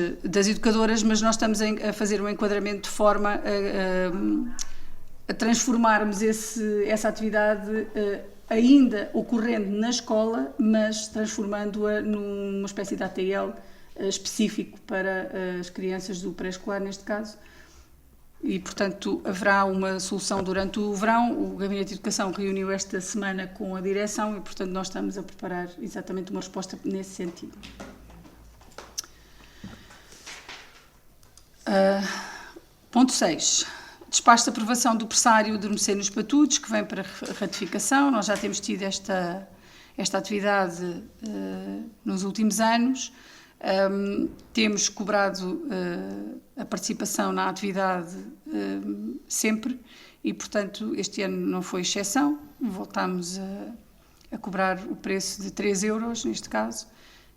A: educadoras, mas nós estamos a fazer um enquadramento de forma a transformarmos essa atividade ainda ocorrendo na escola, mas transformando-a numa espécie de ATL específico para as crianças do pré-escolar, neste caso. E, portanto, haverá uma solução durante o verão. O Gabinete de Educação reuniu esta semana com a direção e, portanto, nós estamos a preparar exatamente uma resposta nesse sentido. Ponto 6. Despacho de aprovação do pressário adormecer nos patudos, que vem para ratificação. Nós já temos tido esta atividade nos últimos anos. Temos cobrado a participação na atividade sempre e, portanto, este ano não foi exceção. Voltámos a cobrar o preço de 3 euros, neste caso,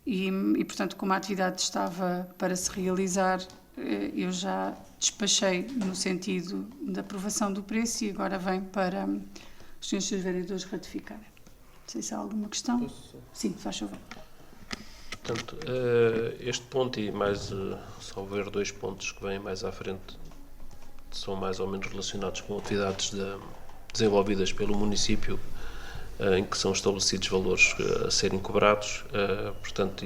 A: e, portanto, como a atividade estava para se realizar, eu já despachei no sentido da aprovação do preço e agora vem para os senhores vereadores ratificarem. Não sei se há alguma questão.
B: Posso?
A: Sim, faz favor.
B: Portanto, este ponto e mais, só ver 2 pontos que vêm mais à frente, são mais ou menos relacionados com atividades desenvolvidas pelo município, em que são estabelecidos valores a serem cobrados, portanto,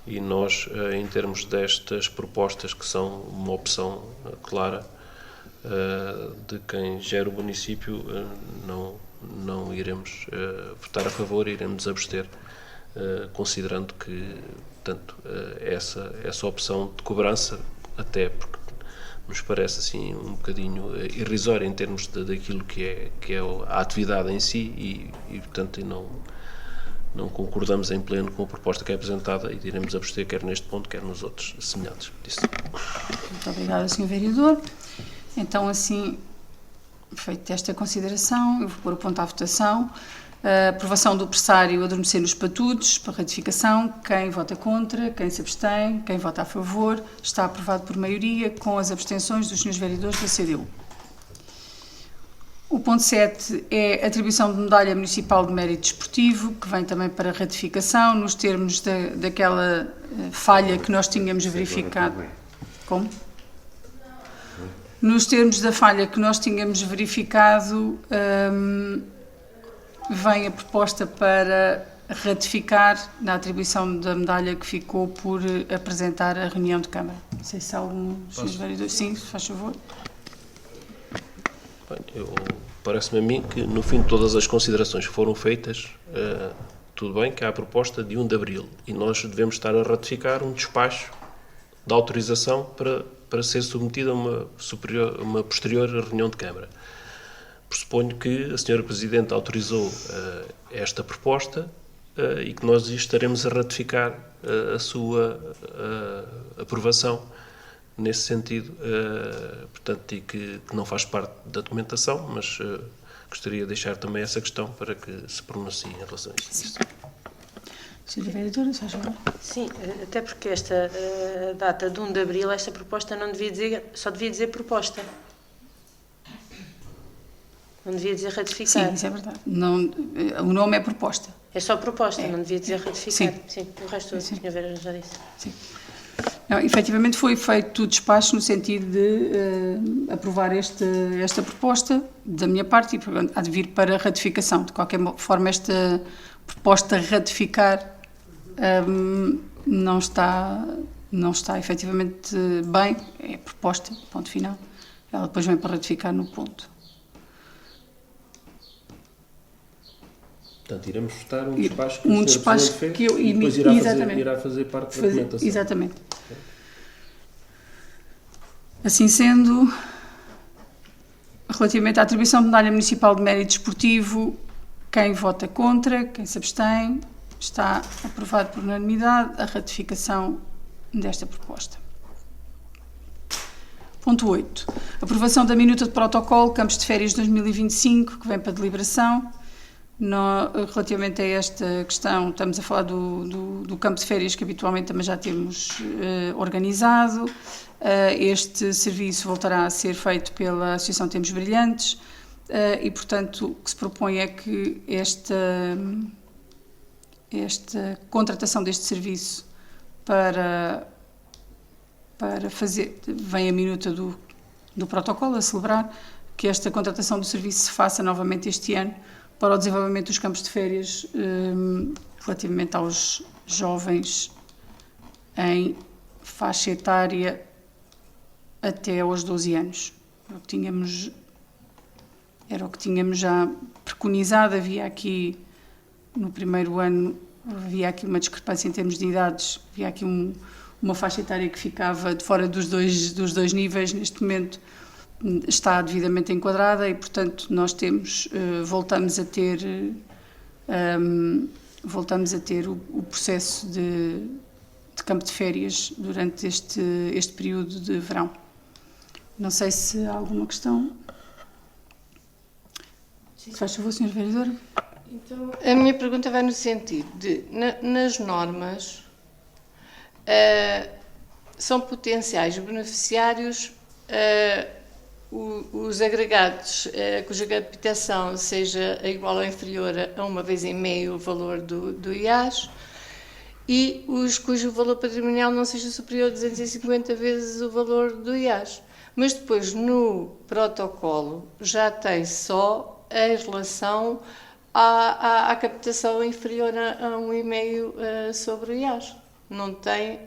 B: e nós, em termos destas propostas, que são uma opção clara de quem gera o município, não iremos votar a favor, iremos abster, considerando que, portanto, essa opção de cobrança, até porque nos parece assim um bocadinho irrisória em termos daquilo que é a atividade em si e portanto, não concordamos em pleno com a proposta que é apresentada e iremos abster quer neste ponto, quer nos outros semelhantes disso.
A: Muito obrigada, Sr. Vereador. Então, assim, feita esta consideração, eu vou pôr o ponto à votação. A aprovação do pressário adormecer nos patudos, para ratificação. Quem vota contra, quem se abstém, quem vota a favor, está aprovado por maioria, com as abstenções dos senhores vereadores da CDU. O ponto 7 é a atribuição de medalha municipal de mérito desportivo, que vem também para ratificação, nos termos daquela falha que nós tínhamos verificado. Como? Nos termos da falha que nós tínhamos verificado, vem a proposta para ratificar na atribuição da medalha que ficou por apresentar a reunião de Câmara. Não sei se há algum dos senhores vereadores. Sim, faz favor.
B: Parece-me a mim que, no fim de todas as considerações que foram feitas, tudo bem que há a proposta de 1 de abril e nós devemos estar a ratificar um despacho de autorização para ser submetido a uma posterior reunião de Câmara. Pressuponho que a Sra. Presidente autorizou esta proposta e que nós estaremos a ratificar a sua aprovação nesse sentido, portanto, e que não faz parte da documentação, mas gostaria de deixar também essa questão para que se pronuncie em relação a isso.
A: Sra. Vereadora, faz favor.
D: Sim, até porque esta data de 1 de abril, esta proposta não devia dizer, só devia dizer proposta. Não devia dizer ratificar.
A: Sim, isso é verdade. Não, o nome é proposta.
D: É só proposta, não devia dizer ratificar.
A: Sim.
D: O resto,
A: Sim.
D: o Sr. Vereador já disse.
A: Sim. Não, efetivamente foi feito o despacho no sentido de aprovar esta proposta da minha parte e há de vir para ratificação. De qualquer forma, esta proposta ratificar não está efetivamente bem, é proposta, ponto final. Ela depois vem para ratificar no ponto.
B: Portanto, iremos votar um despacho que
A: um despacho
B: fez
A: que eu
B: e depois irá fazer parte da documentação.
A: Exatamente. Assim sendo, relativamente à atribuição de medalha municipal de mérito desportivo, quem vota contra, quem se abstém, está aprovado por unanimidade a ratificação desta proposta. Ponto 8. Aprovação da minuta de protocolo, campos de férias 2025, que vem para deliberação. Relativamente a esta questão, estamos a falar do campo de férias que habitualmente também já temos organizado. Este serviço voltará a ser feito pela Associação Tempos Brilhantes e, portanto, o que se propõe é que esta contratação deste serviço para fazer, vem a minuta do protocolo a celebrar, que esta contratação do serviço se faça novamente este ano para o desenvolvimento dos campos de férias relativamente aos jovens em faixa etária até aos 12 anos. Era o que tínhamos já preconizado. Havia aqui, no primeiro ano, havia aqui uma discrepância em termos de idades, havia aqui uma faixa etária que ficava de fora dos dois níveis. Neste momento está devidamente enquadrada e, portanto, nós voltamos a ter o processo de campo de férias durante este período de verão. Não sei se há alguma questão. Se faz favor, Sra. Vereadora.
C: Então, a minha pergunta vai no sentido de, nas normas, são potenciais beneficiários os agregados cuja captação seja igual ou inferior a 1,5 vezes o valor do IAS e os cujo valor patrimonial não seja superior a 250 vezes o valor do IAS. Mas depois, no protocolo, já tem só a relação à captação inferior a 1,5 sobre o IAS. Não tem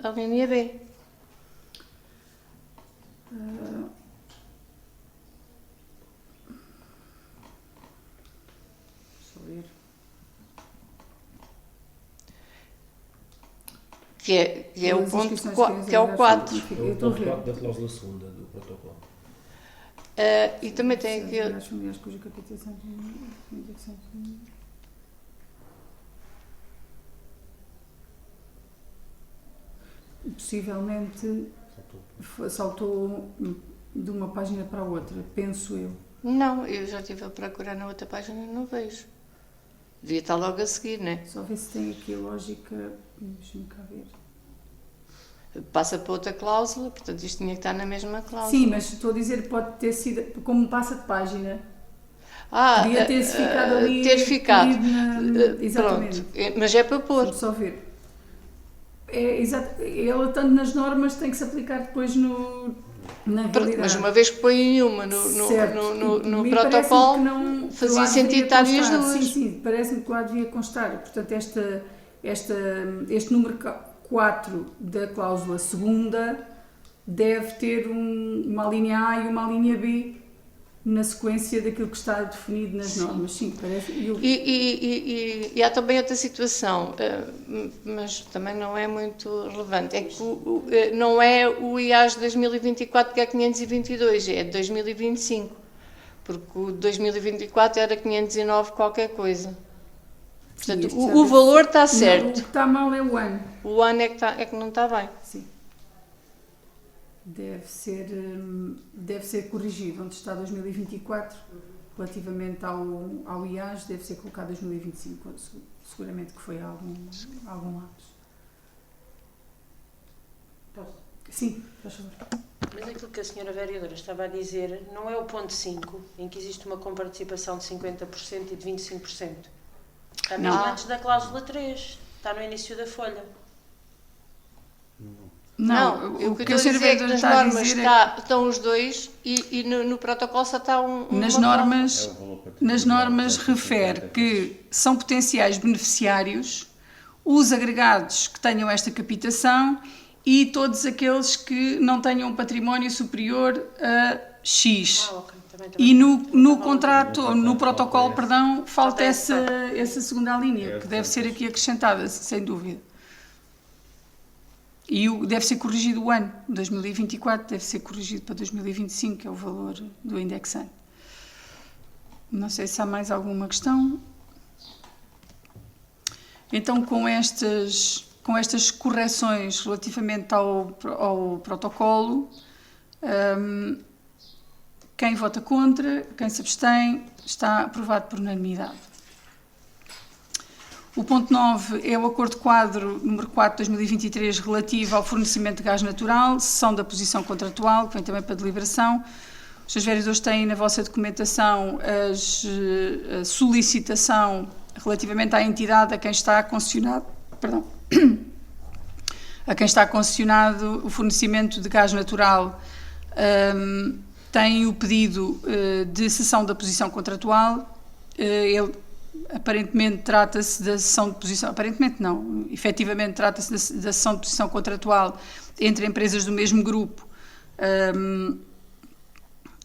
C: a linha B. Que é o ponto que é o 4.
B: É o ponto 4 da cláusula segunda do protocolo.
C: E também tem aqui...
A: Possivelmente saltou de uma página para a outra, penso eu.
C: Não, eu já estive a procurar na outra página e não vejo. Devia estar logo a seguir, não é?
A: Só ver se tem aqui a lógica. Deixa-me cá ver.
C: Passa para outra cláusula, portanto isto tinha que estar na mesma cláusula.
A: Sim, mas estou a dizer, pode ter sido, como passa de página. Podia ter-se ficado ali.
C: Ter ficado.
A: Exatamente.
C: Pronto. Mas é para pôr.
A: Deixa-me só ver. Ela, tanto nas normas, tem que se aplicar depois na realidade.
C: Mas uma veste que põe uma no protocolo, fazia sentido estar as duas.
A: Sim, parece-me que lá devia constar. Portanto, este número 4 da cláusula segunda deve ter uma linha A e uma linha B na sequência daquilo que está definido nas normas. Sim, parece.
C: E há também outra situação, mas também não é muito relevante, é que não é o IAS de 2024 que é 522, é de 2025, porque o de 2024 era 509 qualquer coisa. Portanto, o valor está certo.
A: Não, o que está mal é o ano.
C: O ano é que não está bem.
A: Sim. Deve ser corrigido. Onde está 2024, relativamente ao IAS, deve ser colocado 2025. Seguramente que foi algum lapso. Sim, faz favor.
D: Mas aquilo que a senhora vereadora estava a dizer não é o ponto 5, em que existe uma comparticipação de 50% e de 25%. Está mesmo antes da cláusula 3. Está no início da folha.
C: Não, o que eu estou a dizer é que nas normas estão os dois e no protocolo só está um.
A: Nas normas refere que são potenciais beneficiários os agregados que tenham esta captação e todos aqueles que não tenham um património superior a X.
D: Okay. Também.
A: E no contrato, no protocolo, perdão, falta essa segunda linha, que deve ser aqui acrescentada, sem dúvida. E deve ser corrigido o ano, 2024, deve ser corrigido para 2025, que é o valor do indexante. Não sei se há mais alguma questão. Então, com estas com estas correções relativamente ao protocolo, quem vota contra, quem se abstém, está aprovado por unanimidade. O ponto 9 é o Acordo Quadro número 4 de 2023 relativo ao fornecimento de gás natural, cessão da posição contratual, que vem também para deliberação. Os senhores vereadores têm na vossa documentação a solicitação relativamente à entidade a quem está concessionado, o fornecimento de gás natural. Tem o pedido de cessão da posição contratual. Ele aparentemente trata-se da cessão de posição, aparentemente não, efetivamente trata-se da cessão de posição contratual entre empresas do mesmo grupo,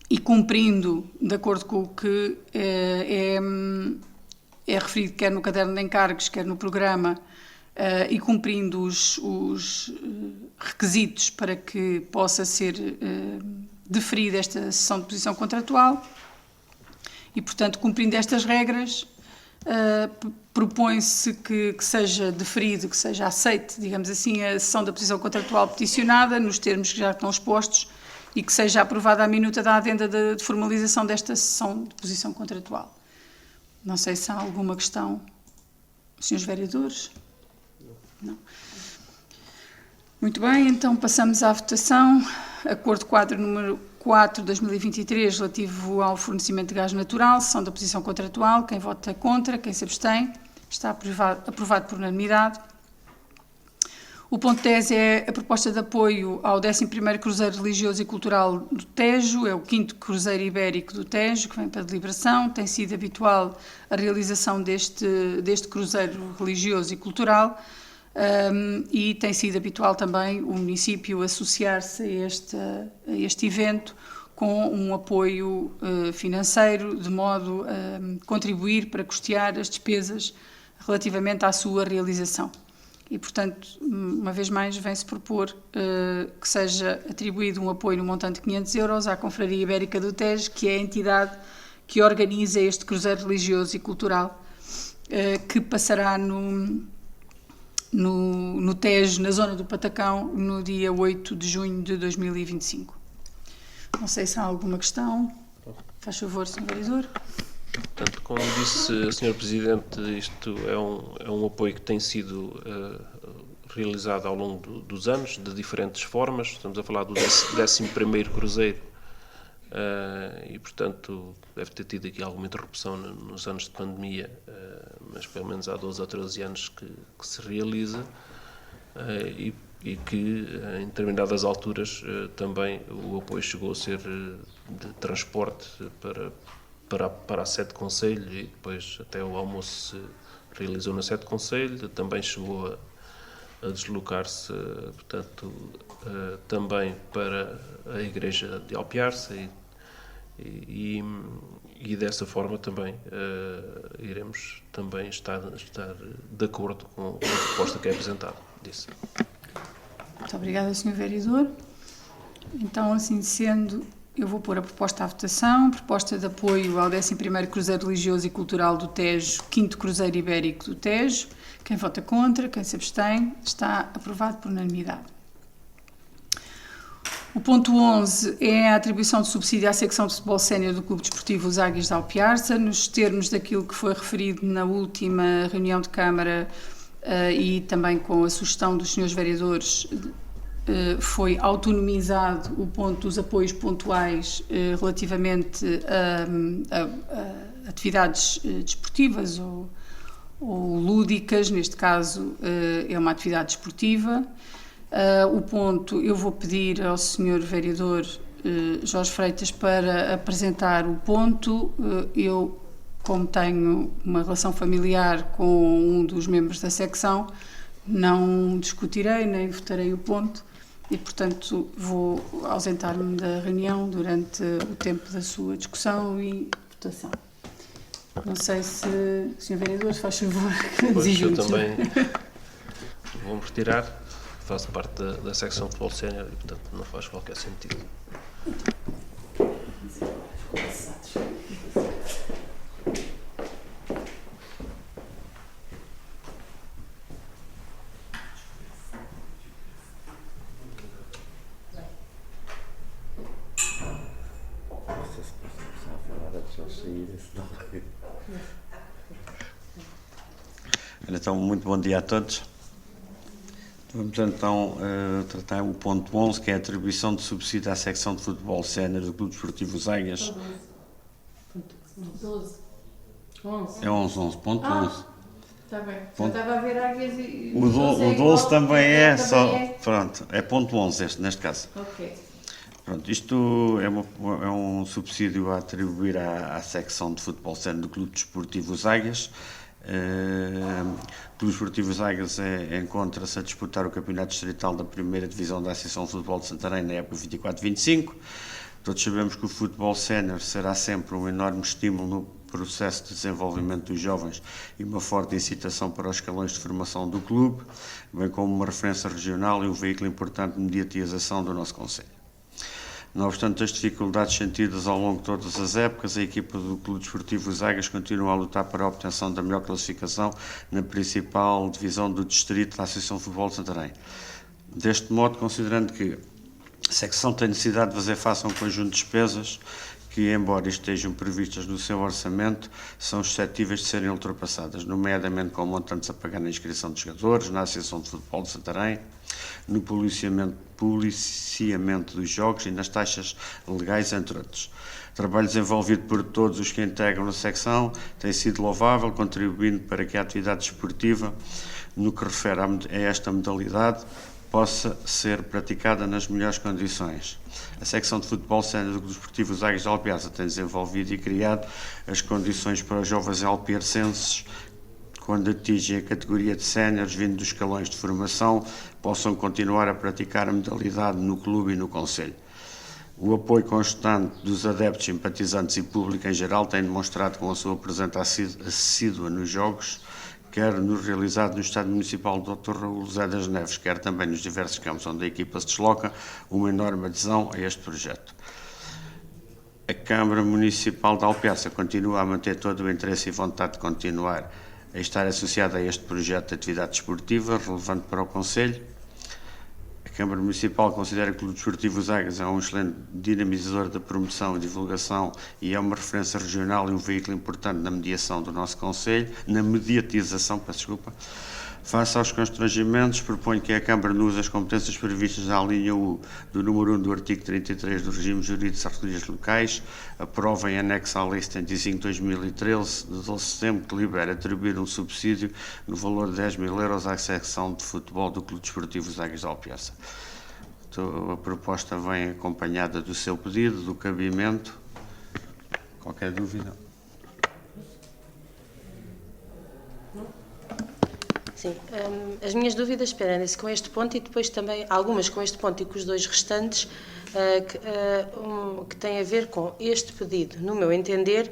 A: e cumprindo, de acordo com o que é referido quer no caderno de encargos, quer no programa, e cumprindo os requisitos para que possa ser deferida esta cessão de posição contratual. E, portanto, cumprindo estas regras, propõe-se que seja deferido, que seja aceite, digamos assim, a cessão da posição contratual peticionada, nos termos que já estão expostos, e que seja aprovada a minuta da adenda de formalização desta cessão de posição contratual. Não sei se há alguma questão, senhores vereadores? Não. Muito bem, então passamos à votação. Acordo Quadro número 4 de 2023 relativo ao fornecimento de gás natural, cessão da posição contratual. Quem vota contra, quem se abstém, está aprovado por unanimidade. O ponto 10 é a proposta de apoio ao 11º Cruzeiro Religioso e Cultural do Tejo, é o 5º Cruzeiro Ibérico do Tejo, que vem para deliberação. Tem sido habitual a realização deste cruzeiro religioso e cultural, e tem sido habitual também o município associar-se a este evento com um apoio financeiro, de modo a contribuir para custear as despesas relativamente à sua realização. E, portanto, uma vez mais, vem-se propor que seja atribuído um apoio no montante de 500 euros à Confraria Ibérica do Tejo, que é a entidade que organiza este cruzeiro religioso e cultural, que passará no Tejo, na zona do Patacão, no dia 8 de junho de 2025. Não sei se há alguma questão. Faz favor, Sr. Vereador.
B: Portanto, como disse a Sra. Presidente, isto é um apoio que tem sido realizado ao longo dos anos, de diferentes formas. Estamos a falar do 11º Cruzeiro e, portanto, deve ter tido aqui alguma interrupção nos anos de pandemia, mas pelo menos há 12 ou 13 anos que se realiza e que, em determinadas alturas, também o apoio chegou a ser de transporte para a sede de concelho, e depois até o almoço se realizou na sede de concelho. Também chegou a deslocar-se, portanto, também para a igreja de Alpiarça e dessa forma também iremos também estar de acordo com a proposta que é apresentada. Disse.
A: Muito obrigada, Sr. Vereador. Então, assim sendo, eu vou pôr a proposta à votação. Proposta de apoio ao 11º Cruzeiro Religioso e Cultural do Tejo, 5º Cruzeiro Ibérico do Tejo. Quem vota contra, quem se abstém, está aprovado por unanimidade. O ponto 11 é a atribuição de subsídio à secção de futebol sénior do Clube Desportivo Os Águias de Alpiarça, nos termos daquilo que foi referido na última reunião de Câmara e também com a sugestão dos senhores vereadores. Foi autonomizado o ponto dos apoios pontuais relativamente a atividades desportivas ou lúdicas. Neste caso é uma atividade desportiva. O ponto, eu vou pedir ao senhor vereador Jorge Freitas para apresentar o ponto. Eu, como tenho uma relação familiar com um dos membros da secção, não discutirei nem votarei o ponto e, portanto, vou ausentar-me da reunião durante o tempo da sua discussão e votação. Não sei se o Sr. Vereador faz favor que nos
B: eu
A: ajude.
B: também vou-me retirar, faço parte da secção de futebol sénior e, portanto, não faz qualquer sentido.
E: sair, senão... Então, muito bom dia a todos. Vamos então tratar o ponto 11, que é a atribuição de subsídio à secção de futebol sénior do Clube Desportivo Águias.
C: 12. 11.
E: É 11, ponto 11.
C: Está bem.
E: Ponto.
C: Eu estava a ver Águias e...
E: O 12 também é, só... Pronto, é ponto 11 este, neste caso.
C: Ok.
E: Pronto, isto é um subsídio a atribuir à secção de futebol sénior do Clube Desportivo Águias. O Clube Desportivo Águias encontra-se a disputar o Campeonato Distrital da Primeira Divisão da Associação de Futebol de Santarém na época 24-25. Todos sabemos que o futebol sénior será sempre um enorme estímulo no processo de desenvolvimento dos jovens e uma forte incitação para os escalões de formação do clube, bem como uma referência regional e um veículo importante de mediatização do nosso concelho. Não obstante as dificuldades sentidas ao longo de todas as épocas, a equipa do Clube Desportivo Águias continua a lutar para a obtenção da melhor classificação na principal divisão do distrito da Associação de Futebol de Santarém. Deste modo, considerando que a secção tem necessidade de fazer face a um conjunto de despesas que, embora estejam previstas no seu orçamento, são suscetíveis de serem ultrapassadas, nomeadamente com montantes a pagar na inscrição de jogadores, na Associação de Futebol de Santarém, no policiamento dos jogos e nas taxas legais, entre outros. O trabalho desenvolvido por todos os que integram a secção tem sido louvável, contribuindo para que a atividade esportiva, no que refere a esta modalidade, possa ser praticada nas melhores condições. A secção de futebol sénior do Clube Desportivo Águias de Alpiarça tem desenvolvido e criado as condições para os jovens alpiarcenses, quando atingem a categoria de séniores vindo dos escalões de formação, possam continuar a praticar a modalidade no clube e no concelho. O apoio constante dos adeptos, simpatizantes e público em geral tem demonstrado com a sua presença assídua nos jogos, quer nos realizados no Estádio Municipal Dr. Raul José das Neves, quer também nos diversos campos onde a equipa se desloca, uma enorme adesão a este projeto. A Câmara Municipal de Alpiarça continua a manter todo o interesse e vontade de continuar a estar associada a este projeto de atividade desportiva relevante para o concelho. A Câmara Municipal considera que o Clube Desportivo Águias é um excelente dinamizador da promoção e divulgação e é uma referência regional e um veículo importante na mediação do nosso concelho, na mediatização, Face aos constrangimentos, proponho que a Câmara, no uso das competências previstas na linha U do número 1 do artigo 33 do regime jurídico das autarquias locais, aprova em anexo à Lei 75/2013, de 12 de setembro, que libera atribuir um subsídio no valor de 10.000 euros à secção de futebol do Clube Desportivo Águias de Alpiarça. A proposta vem acompanhada do seu pedido, do cabimento. Qualquer dúvida?
D: Sim, as minhas dúvidas prendem-se com este ponto e depois também algumas com este ponto e com os dois restantes que têm a ver com este pedido. No meu entender,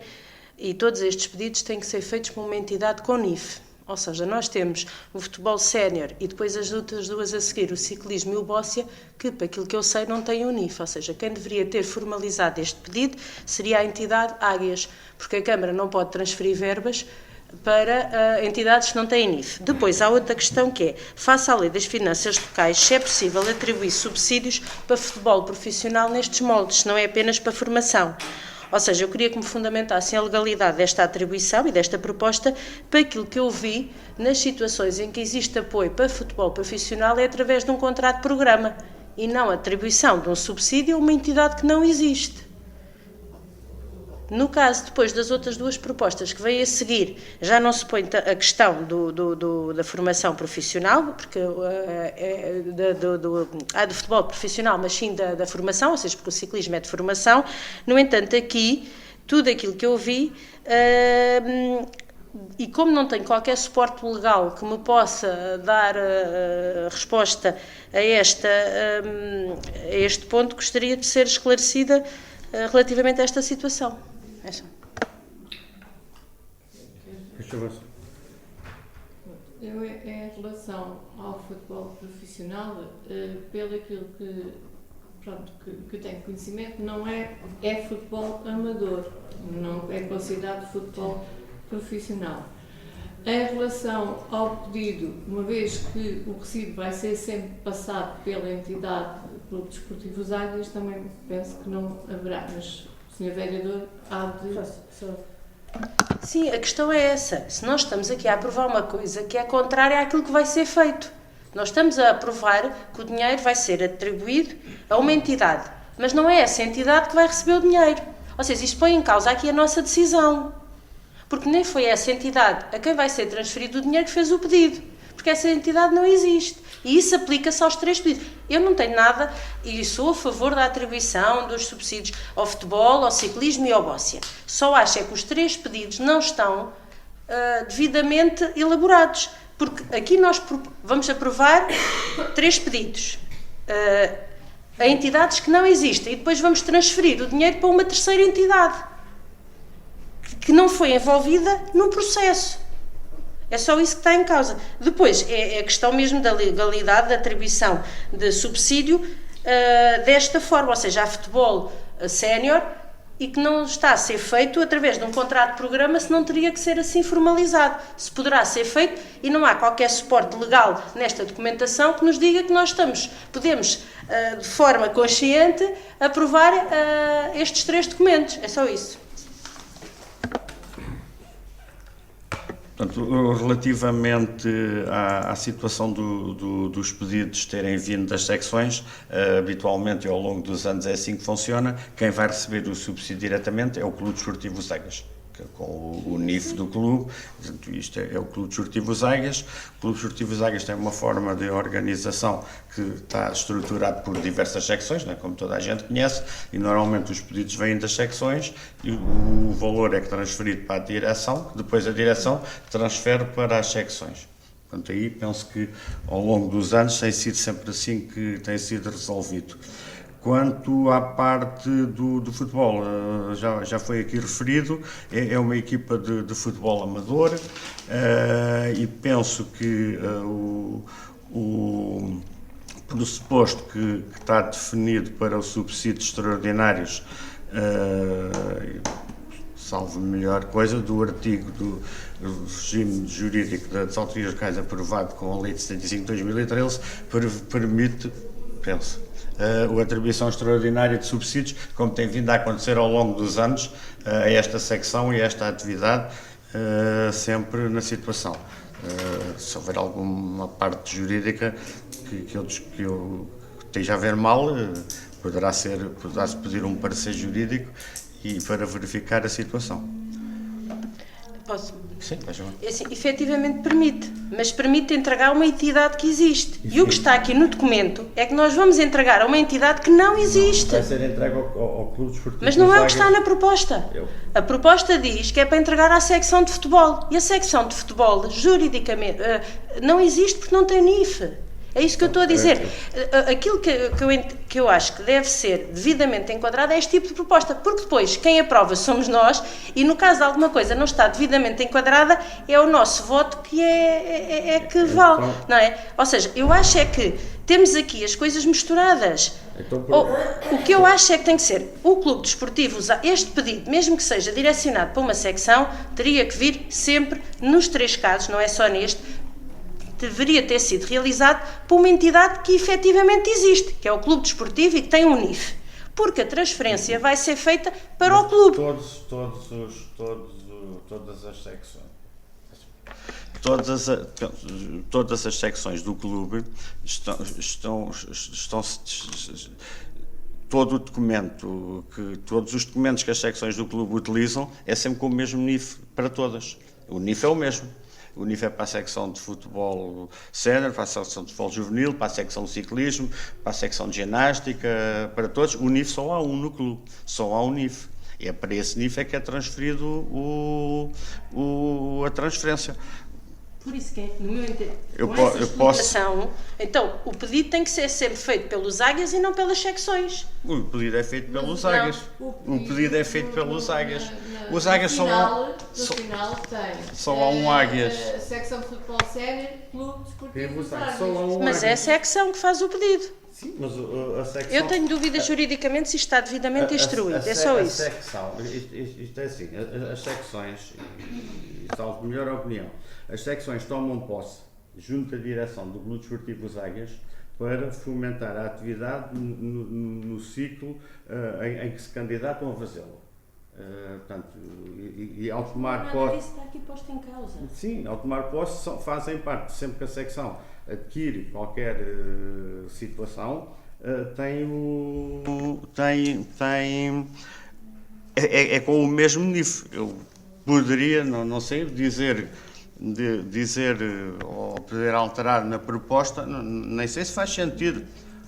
D: e todos estes pedidos têm que ser feitos por uma entidade com NIF. Ou seja, nós temos o futebol sénior e depois as outras duas a seguir, o ciclismo e o bóssia, que, para aquilo que eu sei, não têm o NIF. Ou seja, quem deveria ter formalizado este pedido seria a entidade Águias, porque a Câmara não pode transferir verbas para entidades que não têm NIF. Depois, há outra questão que é, face à lei das finanças locais, se é possível atribuir subsídios para futebol profissional nestes moldes, se não é apenas para formação. Ou seja, eu queria que me fundamentassem a legalidade desta atribuição e desta proposta para aquilo que eu vi nas situações em que existe apoio para futebol profissional é através de um contrato de programa e não a atribuição de um subsídio a uma entidade que não existe. No caso, depois das outras duas propostas que vêm a seguir, já não se põe a questão da formação profissional, porque do futebol profissional, mas sim da formação, ou seja, porque o ciclismo é de formação. No entanto, aqui, tudo aquilo que eu vi, e como não tenho qualquer suporte legal que me possa dar resposta a este ponto, gostaria de ser esclarecida relativamente a esta situação.
C: Eu, em relação ao futebol profissional, pelo aquilo que tenho conhecimento, não é futebol amador, não é considerado futebol profissional. Em relação ao pedido, uma vez que o recibo vai ser sempre passado pela entidade Clube Desportivo Águias, também penso que não haverá, mas Sr. Vereador, há de...
D: Sim, a questão é essa. Se nós estamos aqui a aprovar uma coisa que é contrária àquilo que vai ser feito. Nós estamos a aprovar que o dinheiro vai ser atribuído a uma entidade, mas não é essa entidade que vai receber o dinheiro. Ou seja, isto põe em causa aqui a nossa decisão. Porque nem foi essa entidade a quem vai ser transferido o dinheiro que fez o pedido. Porque essa entidade não existe. E isso aplica-se aos 3 pedidos. Eu não tenho nada e sou a favor da atribuição dos subsídios ao futebol, ao ciclismo e ao bóssia. Só acho é que os 3 pedidos não estão devidamente elaborados. Porque aqui nós vamos aprovar 3 pedidos a entidades que não existem e depois vamos transferir o dinheiro para uma terceira entidade que não foi envolvida no processo. É só isso que está em causa. Depois, é a questão mesmo da legalidade da atribuição de subsídio desta forma, ou seja, há futebol sénior e que não está a ser feito através de um contrato de programa, se não teria que ser assim formalizado. Se poderá ser feito e não há qualquer suporte legal nesta documentação que nos diga que nós podemos, de forma consciente, aprovar estes 3 documentos. É só isso.
E: Portanto, relativamente à situação dos pedidos terem vindo das secções, habitualmente e ao longo dos anos é assim que funciona. Quem vai receber o subsídio diretamente é o Clube Desportivo Zaigas, com o NIF do clube. Portanto, isto é o Clube Desportivo Zaigas. O Clube Desportivo Zaigas tem uma forma de organização que está estruturado por diversas secções, né, como toda a gente conhece, e normalmente os pedidos vêm das secções e o valor é transferido para a direção, que depois a direção transfere para as secções. Portanto, aí penso que ao longo dos anos tem sido sempre assim que tem sido resolvido. Quanto à parte do futebol, já foi aqui referido, é uma equipa de futebol amador e penso que o pressuposto que está definido para os subsídios extraordinários, salvo melhor coisa, do artigo do regime jurídico das autarquias locais aprovado com a Lei de 75 de 2013, permite, penso, a atribuição extraordinária de subsídios, como tem vindo a acontecer ao longo dos anos, a esta secção e a esta atividade, sempre na situação. Se houver alguma parte jurídica que eu esteja a ver mal, poderá-se pedir um parecer jurídico e para verificar a situação.
D: Posso?
E: Sim, veja lá.
D: Assim, efetivamente permite, mas permite entregar a uma entidade que existe. E o que está aqui no documento é que nós vamos entregar a uma entidade que não existe.
E: Vai ser entregue ao Clube Desportivo.
D: Mas não é o que está na proposta. A proposta diz que é para entregar à secção de futebol. E a secção de futebol, juridicamente, não existe porque não tem NIF. É isso que eu estou a dizer. Aquilo que eu acho que deve ser devidamente enquadrado é este tipo de proposta, porque depois quem aprova somos nós e no caso de alguma coisa não está devidamente enquadrada é o nosso voto que é que vale, não é? Ou seja, eu acho é que temos aqui as coisas misturadas. O que eu acho é que tem que ser o Clube Desportivo usar este pedido, mesmo que seja direcionado para uma secção, teria que vir sempre nos 3 casos, não é só neste, deveria ter sido realizado por uma entidade que efetivamente existe, que é o Clube Desportivo e que tem um NIF. Porque a transferência vai ser feita para o clube.
E: Todas as secções. Todas as secções do clube estão todo o documento, todos os documentos que as secções do clube utilizam é sempre com o mesmo NIF para todas. O NIF é o mesmo. O NIF é para a secção de futebol sénior, para a secção de futebol juvenil, para a secção de ciclismo, para a secção de ginástica, para todos. O NIF só há um no clube, só há um NIF. E é para esse NIF é que é transferido a transferência.
D: Por isso que, no meu entender,
E: eu posso.
D: Então, o pedido tem que ser sempre feito pelos águias e não pelas secções.
E: O pedido é feito pelos águias. O pedido é feito pelos águias. Os águias só há.
C: No final tem.
E: Só há um águias.
C: A secção de futebol sénior, Clube Desportivo Zaigas.
D: Mas é a secção que faz o pedido.
E: Sim, mas a secção.
D: Eu tenho dúvidas juridicamente se isto está devidamente instruído. É só isso.
E: A secção, isto é assim, as secções, salvo melhor opinião, as secções tomam posse junto à direção do Clube Desportivo Zaigas para fomentar a atividade no ciclo em que se candidatam a fazê-lo. Portanto, e ao tomar
D: Nada
E: posse...
D: disso está aqui posto em causa.
E: Sim, ao tomar posse fazem parte, sempre que a secção adquire qualquer situação, é com o mesmo nível. Eu poderia, não sei, dizer ou poder alterar na proposta, nem sei se faz sentido.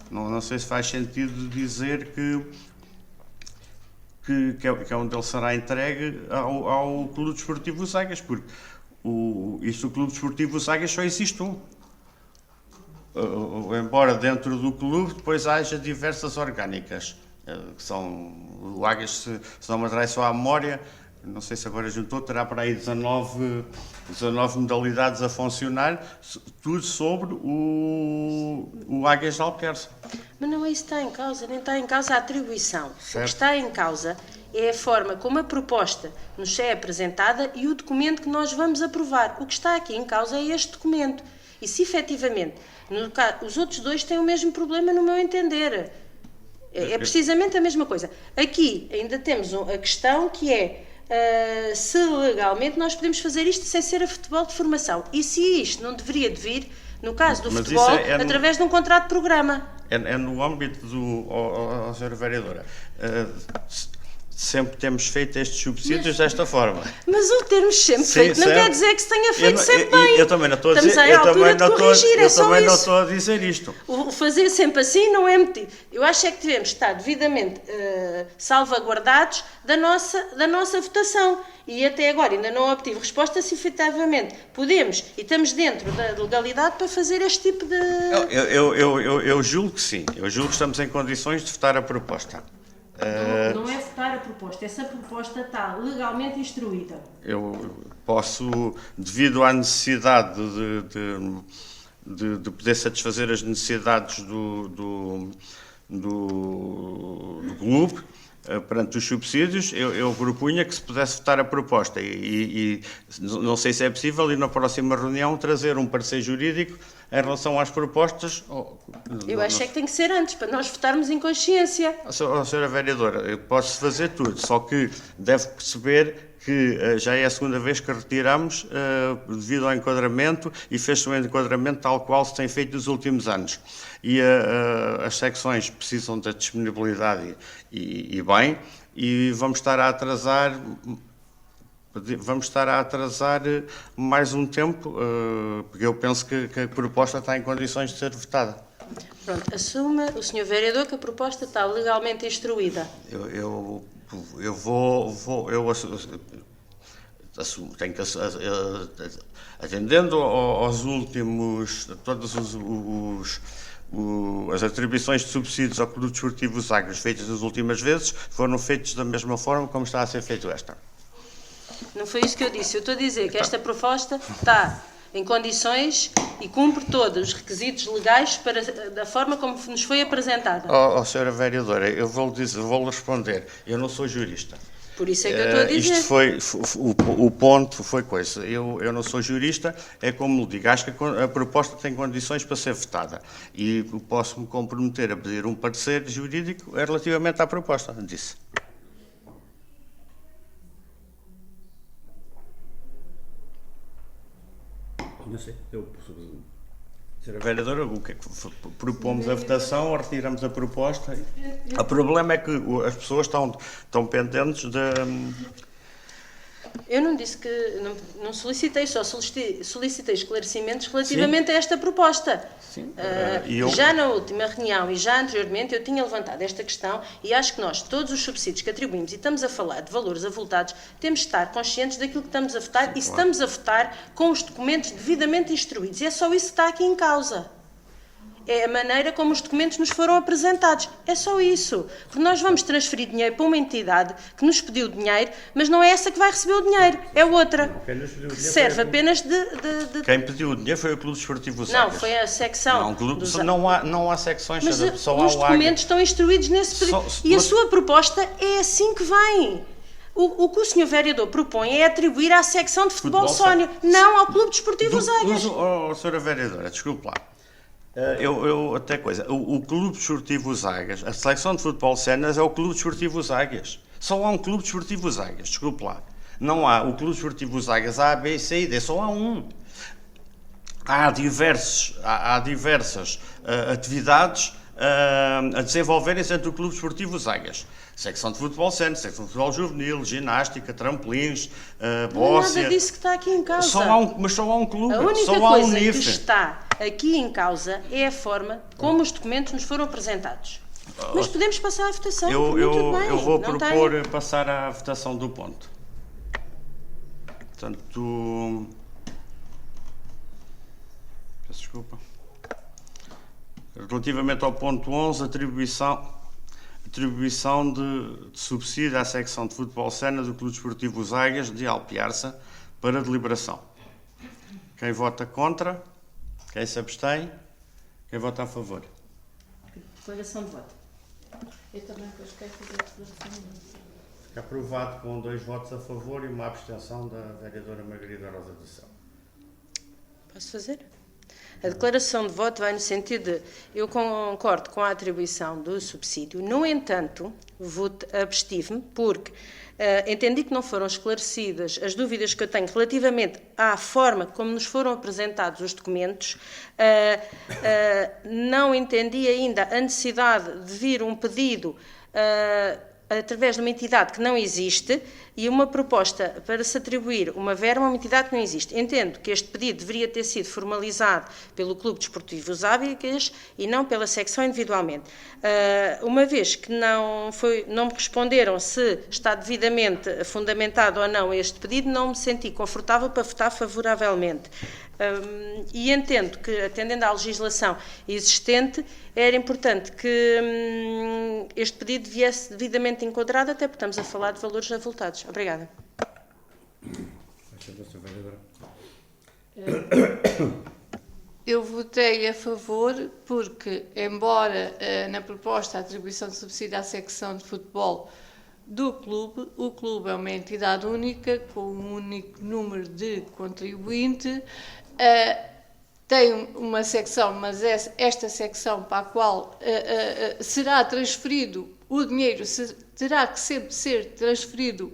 E: Não sei se faz sentido dizer que é onde ele será entregue ao Clube Desportivo Águias, porque o Clube Desportivo Águias só existe um. Embora dentro do clube depois haja diversas orgânicas, que são o Águias, se não me atrai só à memória, não sei se agora juntou, terá para aí 19 modalidades a funcionar, tudo sobre o Águias de Alquerce.
D: Mas não é isso que está em causa, nem está em causa a atribuição.
E: Certo.
D: O que está em causa é a forma como a proposta nos é apresentada e o documento que nós vamos aprovar. O que está aqui em causa é este documento. E se efetivamente, os outros dois têm o mesmo problema, no meu entender. É precisamente a mesma coisa. Aqui ainda temos a questão que é se legalmente nós podemos fazer isto sem ser a futebol de formação. E se isto não deveria de vir, no caso do futebol, através de um contrato de programa.
E: É no âmbito do... Sra. Vereadora, sempre temos feito estes subsídios desta forma.
D: Mas o termos sempre feito não quer dizer que se tenha feito sempre bem.
E: Eu também não estou a dizer...
D: Estamos à altura de corrigir, é só isso.
E: Eu também não estou a dizer isto.
D: O fazer sempre assim não é motivo. Eu acho é que devemos estar devidamente salvaguardados da nossa votação. E até agora ainda não obtive resposta se efetivamente podemos e estamos dentro da legalidade para fazer este tipo de...
E: Eu julgo que sim. Eu julgo que estamos em condições de votar a proposta.
D: Não é votar a proposta. Essa proposta está legalmente instruída.
E: Eu posso, devido à necessidade de poder satisfazer as necessidades do clube, perante os subsídios, eu propunha que se pudesse votar a proposta e não sei se é possível, e na próxima reunião trazer um parecer jurídico em relação às propostas.
D: Eu acho é que tem que ser antes, para nós votarmos em consciência.
E: Senhora Vereadora, eu posso fazer tudo, só que deve perceber que já é a segunda vez que retiramos devido ao enquadramento e fez-se um enquadramento tal qual se tem feito nos últimos anos. E as secções precisam da disponibilidade e bem, e vamos estar a atrasar mais um tempo, porque eu penso que a proposta está em condições de ser votada.
D: Pronto, assume o Sr. Vereador que a proposta está legalmente instruída.
E: Eu assumo, tenho que, atendendo aos últimos, todas as atribuições de subsídios ao Clube Desportivo Águias feitas nas últimas vezes, foram feitas da mesma forma como está a ser feito esta.
D: Não foi isso que eu disse. Eu estou a dizer que esta proposta está em condições e cumpre todos os requisitos legais da forma como nos foi apresentada.
E: Senhora Vereadora, eu vou responder. Eu não sou jurista.
D: Por isso é que eu estou a dizer.
E: Isto foi, o ponto foi coisa. Eu não sou jurista, é como lhe digo, acho que a proposta tem condições para ser votada. E posso-me comprometer a pedir um parecer jurídico relativamente à proposta, disse. Não sei, Sra. Vereadora, o que é que propomos a votação ou retiramos a proposta? O problema é que as pessoas estão pendentes de...
D: Eu não disse que... Não solicitei, só solicitei esclarecimentos relativamente a esta proposta.
E: Sim.
D: Já na última reunião e já anteriormente eu tinha levantado esta questão e acho que nós, todos os subsídios que atribuímos e estamos a falar de valores avultados, temos de estar conscientes daquilo que estamos a votar. Sim, e estamos a votar com os documentos devidamente instruídos. E é só isso que está aqui em causa. É a maneira como os documentos nos foram apresentados. É só isso. Porque nós vamos transferir dinheiro para uma entidade que nos pediu dinheiro, mas não é essa que vai receber o dinheiro, é outra. Que serve apenas de...
E: Quem pediu o dinheiro foi o Clube Desportivo Águias.
D: Não, foi a secção.
E: Não há secções,
D: mas
E: só há
D: os documentos estão instruídos nesse período. E a sua proposta é assim que vem. O que o Sr. Vereador propõe é atribuir à secção de futebol sónior, não ao Clube Desportivo Águias.
E: Sra. Vereadora, desculpe lá. O Clube Desportivo Águias, a seleção de futebol sénior é o Clube Desportivo Águias. Só há um Clube Desportivo Os Águias, desculpe lá. Não há o Clube Desportivo Os Águias A, B, C e D, só há um. Há diversas atividades a desenvolverem-se entre o Clube Desportivo Os Águias. Secção de futebol sénior, secção de futebol juvenil, ginástica, trampolins,
D: Não é
E: bóssia.
D: nada disso que está aqui em causa.
E: Mas só há um clube,
D: A única
E: só há um
D: coisa que
E: NIF.
D: está aqui em causa é a forma como os documentos nos foram apresentados. Mas podemos passar à votação. por mim, tudo bem.
E: Eu vou
D: Não
E: propor passar à votação do ponto. Portanto, peço desculpa. Relativamente ao ponto 11, atribuição de subsídio à secção de futebol sénior do Clube Desportivo Os Águias de Alpiarça para deliberação. Quem vota contra? Quem se abstém? Quem vota a favor?
D: Declaração de voto.
C: Eu também depois quero fazer a declaração de voto.
E: Fica aprovado com 2 votos a favor e uma abstenção da vereadora Margarida Rosa do Céu.
D: Posso fazer? A declaração de voto vai no sentido de eu concordo com a atribuição do subsídio, no entanto, abstive-me porque entendi que não foram esclarecidas as dúvidas que eu tenho relativamente à forma como nos foram apresentados os documentos, não entendi ainda a necessidade de vir um pedido através de uma entidade que não existe e uma proposta para se atribuir uma verba a uma entidade que não existe. Entendo que este pedido deveria ter sido formalizado pelo Clube Desportivo Os Águias e não pela secção individualmente. Uma vez que não me responderam se está devidamente fundamentado ou não este pedido, não me senti confortável para votar favoravelmente. E entendo que, atendendo à legislação existente, era importante que este pedido viesse devidamente enquadrado, até porque estamos a falar de valores avultados. Obrigada.
C: Eu votei a favor porque, embora na proposta a atribuição de subsídio à secção de futebol do clube, o clube é uma entidade única, com um único número de contribuinte, tem uma secção, mas esta secção para a qual será transferido o dinheiro, terá que sempre ser transferido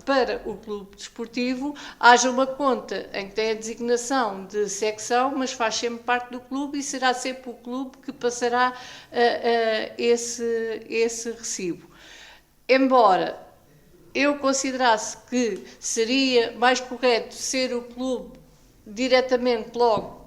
C: para o clube desportivo, haja uma conta em que tem a designação de secção, mas faz sempre parte do clube e será sempre o clube que passará esse recibo. Embora eu considerasse que seria mais correto ser o clube diretamente logo,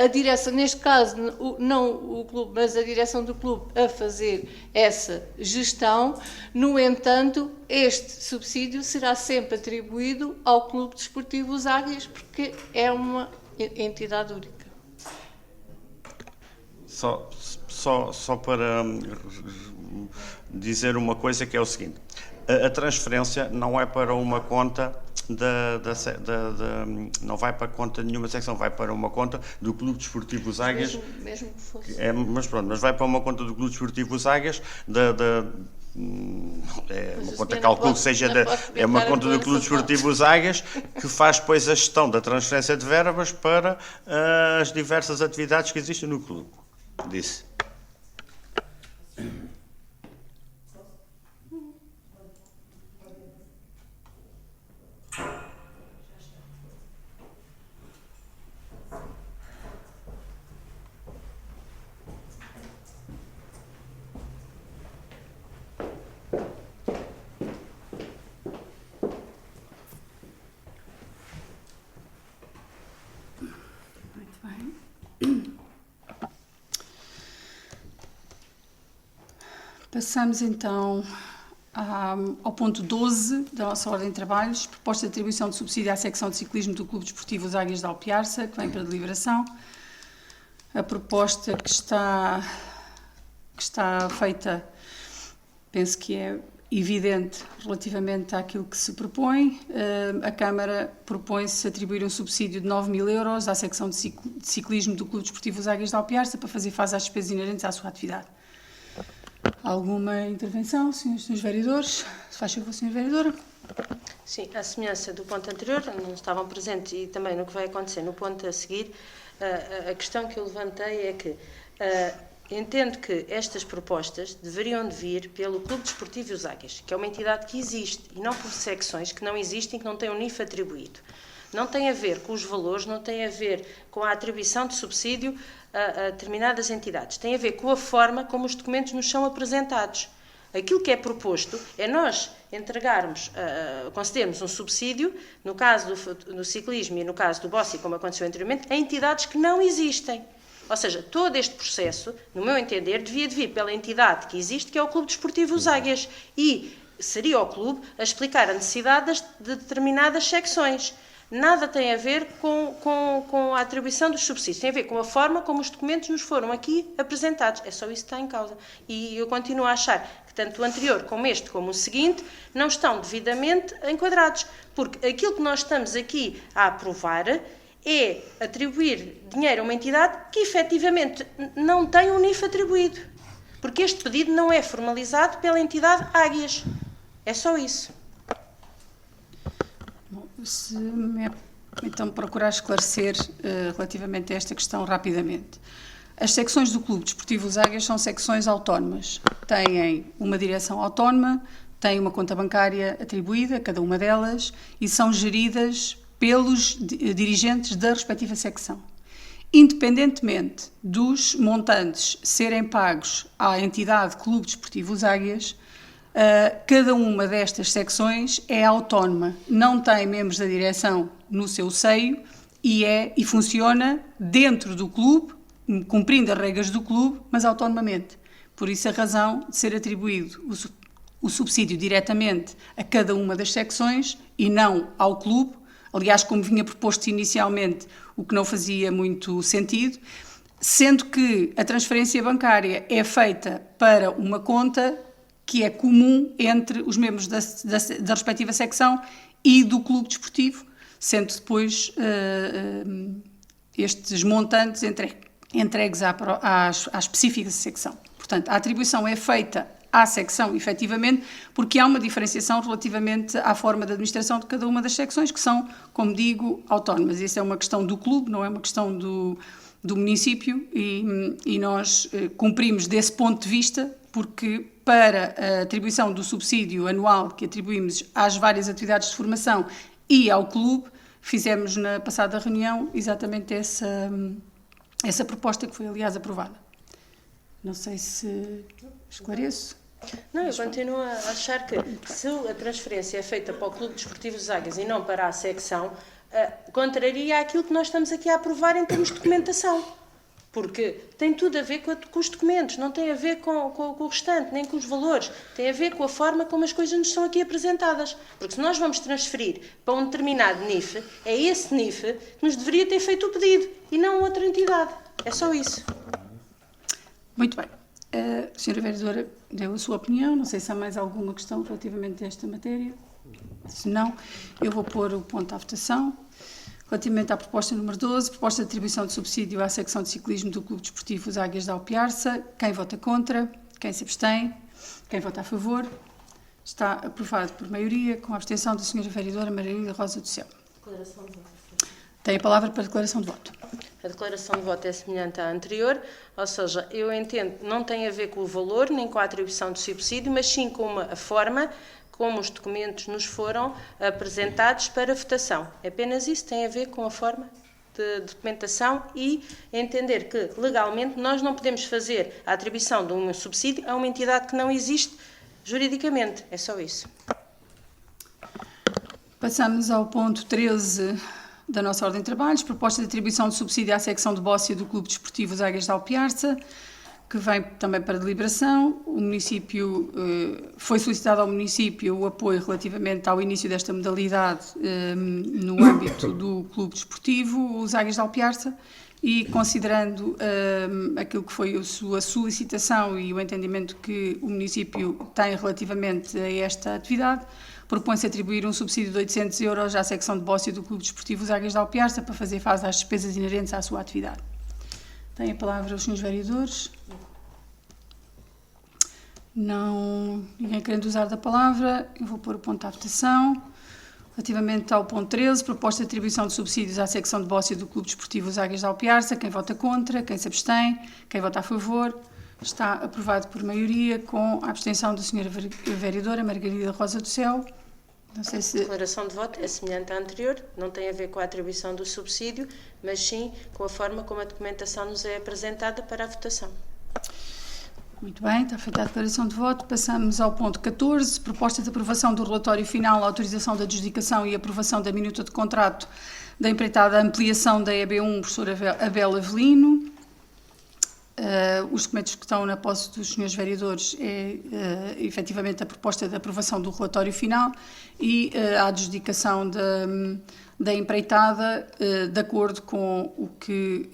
C: a direção, neste caso não o clube, mas a direção do clube a fazer essa gestão. No entanto, este subsídio será sempre atribuído ao Clube Desportivo Os Águias, porque é uma entidade única.
E: Só para dizer uma coisa, que é o seguinte: a transferência não é para uma conta não vai para conta de nenhuma secção, vai para uma conta do Clube Desportivo Os Águias.
C: Mesmo que fosse.
E: Mas vai para uma conta do Clube Desportivo Os Águias uma conta, calculo que seja é uma conta do Clube Desportivo Os Águias, que faz depois a gestão da transferência de verbas para as diversas atividades que existem no clube. Disse.
A: Passamos então ao ponto 12 da nossa ordem de trabalhos, proposta de atribuição de subsídio à secção de ciclismo do Clube Desportivo Os Águias de Alpiarça, que vem para deliberação. A proposta que está feita, penso que é evidente relativamente àquilo que se propõe. A Câmara propõe-se atribuir um subsídio de 9.000 euros à secção de ciclismo do Clube Desportivo Os Águias de Alpiarça para fazer face às despesas inerentes à sua atividade. Alguma intervenção, senhores vereadores? Se faz favor, senhora vereadora.
D: Sim, à semelhança do ponto anterior, não estavam presentes e também no que vai acontecer no ponto a seguir, a questão que eu levantei é que entendo que estas propostas deveriam de vir pelo Clube Desportivo Os Águias, que é uma entidade que existe, e não por secções que não existem, que não têm um NIF atribuído. Não tem a ver com os valores, não tem a ver com a atribuição de subsídio a determinadas entidades. Tem a ver com a forma como os documentos nos são apresentados. Aquilo que é proposto é nós entregarmos, concedermos um subsídio, no caso do ciclismo e no caso do bossi, como aconteceu anteriormente, a entidades que não existem. Ou seja, todo este processo, no meu entender, devia de vir pela entidade que existe, que é o Clube Desportivo Os Águias. E seria o clube a explicar a necessidade de determinadas secções. Nada tem a ver com a atribuição dos subsídios, tem a ver com a forma como os documentos nos foram aqui apresentados. É só isso que está em causa. E eu continuo a achar que tanto o anterior como este, como o seguinte, não estão devidamente enquadrados. Porque aquilo que nós estamos aqui a aprovar é atribuir dinheiro a uma entidade que efetivamente não tem um NIF atribuído. Porque este pedido não é formalizado pela entidade Águias. É só isso.
A: Se me então procurar esclarecer relativamente a esta questão rapidamente. As secções do Clube Desportivo Os Águias são secções autónomas. Têm uma direção autónoma, têm uma conta bancária atribuída, cada uma delas, e são geridas pelos dirigentes da respectiva secção. Independentemente dos montantes serem pagos à entidade Clube Desportivo Os Águias, cada uma destas secções é autónoma, não tem membros da direção no seu seio e funciona dentro do clube, cumprindo as regras do clube, mas autonomamente. Por isso a razão de ser atribuído o subsídio diretamente a cada uma das secções e não ao clube, aliás, como vinha proposto inicialmente, o que não fazia muito sentido, sendo que a transferência bancária é feita para uma conta que é comum entre os membros da respectiva secção e do clube desportivo, sendo depois estes montantes entregues à específica secção. Portanto, a atribuição é feita à secção, efetivamente, porque há uma diferenciação relativamente à forma de administração de cada uma das secções, que são, como digo, autónomas. Isso é uma questão do clube, não é uma questão do município, e nós cumprimos desse ponto de vista, porque para a atribuição do subsídio anual que atribuímos às várias atividades de formação e ao clube, fizemos na passada reunião exatamente essa proposta, que foi, aliás, aprovada. Não sei se esclareço.
D: Não, eu continuo a achar que se a transferência é feita para o Clube Desportivo Os Águias e não para a secção, contraria aquilo que nós estamos aqui a aprovar em termos de documentação. Porque tem tudo a ver com os documentos, não tem a ver com o restante, nem com os valores. Tem a ver com a forma como as coisas nos são aqui apresentadas. Porque se nós vamos transferir para um determinado NIF, é esse NIF que nos deveria ter feito o pedido e não outra entidade. É só isso.
A: Muito bem. A senhora vereadora deu a sua opinião. Não sei se há mais alguma questão relativamente a esta matéria. Se não, eu vou pôr o ponto à votação. Relativamente à proposta número 12, proposta de atribuição de subsídio à secção de ciclismo do Clube Desportivo Os Águias de Alpiarça. Quem vota contra? Quem se abstém? Quem vota a favor? Está aprovado por maioria, com a abstenção da senhora vereadora Maria Rosa do Céu.
D: Declaração de voto.
A: Tem a palavra para a declaração de voto.
D: A declaração de voto é semelhante à anterior, ou seja, eu entendo que não tem a ver com o valor, nem com a atribuição de subsídio, mas sim com a forma como os documentos nos foram apresentados para votação. Apenas isso tem a ver com a forma de documentação e entender que, legalmente, nós não podemos fazer a atribuição de um subsídio a uma entidade que não existe juridicamente. É só isso.
A: Passamos ao ponto 13 da nossa ordem de trabalhos, proposta de atribuição de subsídio à secção de bóssia do Clube Desportivo Os Águias de Alpiarça, que vem também para deliberação. O município, foi solicitado ao município o apoio relativamente ao início desta modalidade no âmbito do Clube Desportivo Os Águias de Alpiarça, e considerando aquilo que foi a sua solicitação e o entendimento que o município tem relativamente a esta atividade, propõe-se atribuir um subsídio de 800 € à secção de bóssia do Clube Desportivo Os Águias de Alpiarça para fazer face às despesas inerentes à sua atividade. Tem a palavra os senhores vereadores. Não, ninguém querendo usar da palavra, eu vou pôr o ponto à votação. Relativamente ao ponto 13, proposta de atribuição de subsídios à secção de bóssia do Clube Desportivo Os Águias de Alpiarça. Quem vota contra? Quem se abstém? Quem vota a favor? Está aprovado por maioria, com a abstenção da Sra. Vereadora Margarida Rosa do Céu. Não sei
D: A
A: se...
D: declaração de voto é semelhante à anterior, não tem a ver com a atribuição do subsídio, mas sim com a forma como a documentação nos é apresentada para a votação.
A: Muito bem, está feita a declaração de voto. Passamos ao ponto 14, proposta de aprovação do relatório final, autorização da adjudicação e aprovação da minuta de contrato da empreitada ampliação da EB1, professor Abel Avelino. Os documentos que estão na posse dos senhores vereadores é efetivamente a proposta de aprovação do relatório final e a adjudicação da empreitada de acordo com o que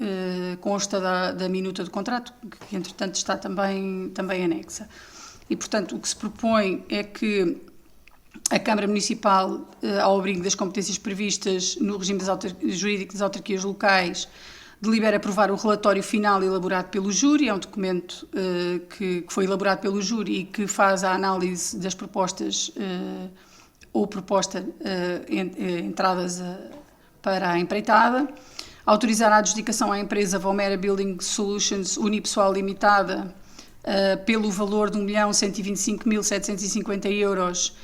A: consta da minuta de contrato, que entretanto está também anexa. E, portanto, o que se propõe é que a Câmara Municipal, ao abrigo das competências previstas no regime jurídico das autarquias locais, delibera aprovar o relatório final elaborado pelo júri. É um documento que foi elaborado pelo júri e que faz a análise das propostas ou proposta entradas para a empreitada. Autorizar a adjudicação à empresa Valmera Building Solutions Unipessoal Limitada pelo valor de 1.125.750 euros,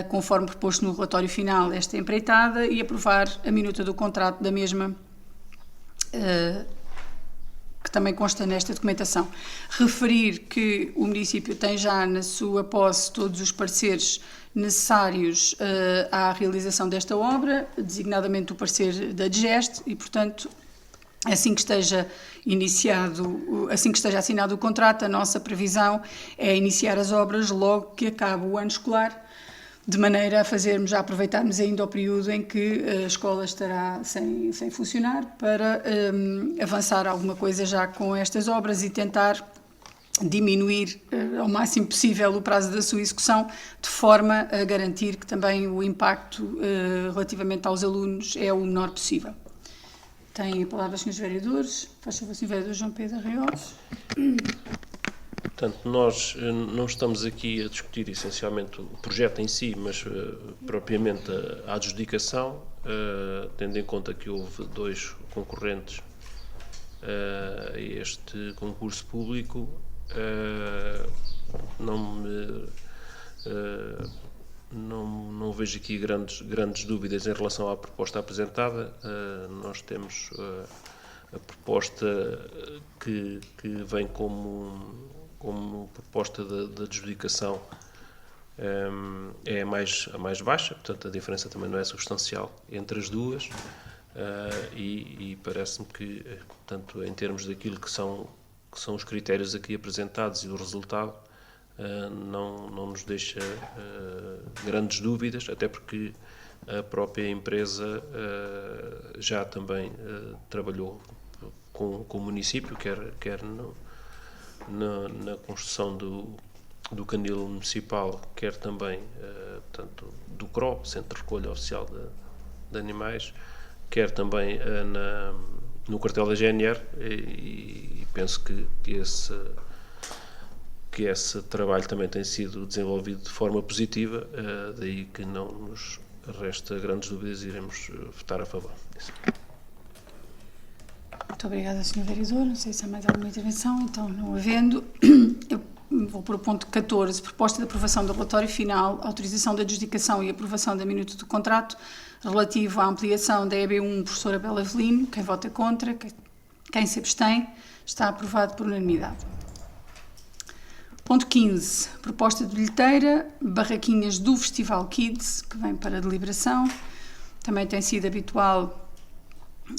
A: conforme proposto no relatório final esta empreitada, e aprovar a minuta do contrato da mesma, que também consta nesta documentação. Referir que o município tem já na sua posse todos os pareceres necessários à realização desta obra, designadamente o parecer da DGEST, e, portanto, assim que esteja assinado o contrato, a nossa previsão é iniciar as obras logo que acabe o ano escolar, de maneira a aproveitarmos ainda o período em que a escola estará sem funcionar, para avançar alguma coisa já com estas obras e tentar diminuir ao máximo possível o prazo da sua execução, de forma a garantir que também o impacto relativamente aos alunos é o menor possível. Tem a palavra os senhores vereadores. Faz favor, Sr. Vereador João Pedro Arraiolos.
B: Portanto, nós não estamos aqui a discutir essencialmente o projeto em si, mas propriamente a adjudicação, tendo em conta que houve 2 concorrentes a este concurso público. Não vejo aqui grandes dúvidas em relação à proposta apresentada. Nós temos a proposta que vem como proposta de adjudicação, é a mais baixa, portanto a diferença também não é substancial entre as duas, e parece-me que, portanto, em termos daquilo que são os critérios aqui apresentados e o resultado, não nos deixa grandes dúvidas, até porque a própria empresa já também trabalhou com o município, quer na construção do canil municipal, quer também portanto, do CRO, Centro de Recolha Oficial de Animais, quer também no quartel da GNR, e penso que esse trabalho também tem sido desenvolvido de forma positiva, daí que não nos resta grandes dúvidas e iremos votar a favor.
A: Muito obrigada, Sr. Vereador. Não sei se há mais alguma intervenção. Então, não havendo, eu vou para o ponto 14, proposta de aprovação do relatório final, autorização da adjudicação e aprovação da minuta do contrato relativo à ampliação da EB1, professor Abel Avelino. Quem vota contra, quem se abstém, está aprovado por unanimidade. Ponto 15, proposta de bilheteira, barraquinhas do Festival Kids, que vem para deliberação. Também tem sido habitual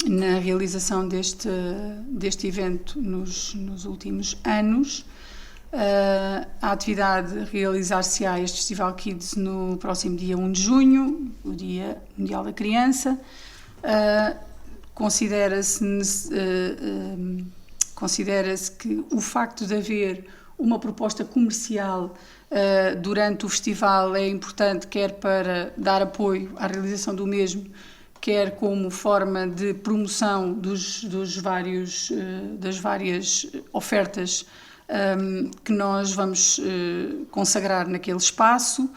A: na realização deste evento nos últimos anos. A atividade realizar-se-á este Festival Kids no próximo dia 1 de junho, o Dia Mundial da Criança. Considera-se que o facto de haver uma proposta comercial durante o festival é importante, quer para dar apoio à realização do mesmo, quer como forma de promoção das várias ofertas que nós vamos consagrar naquele espaço,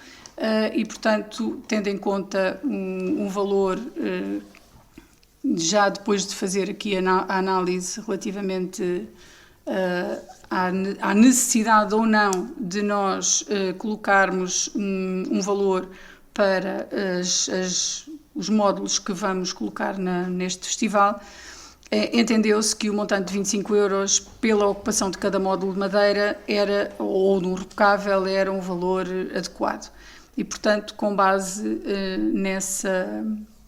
A: e, portanto, tendo em conta um valor, já depois de fazer aqui a análise relativamente há necessidade ou não de nós colocarmos um valor para os módulos que vamos colocar neste festival, entendeu-se que o montante de 25 euros pela ocupação de cada módulo de madeira ou de um rebocável era um valor adequado. E, portanto, com base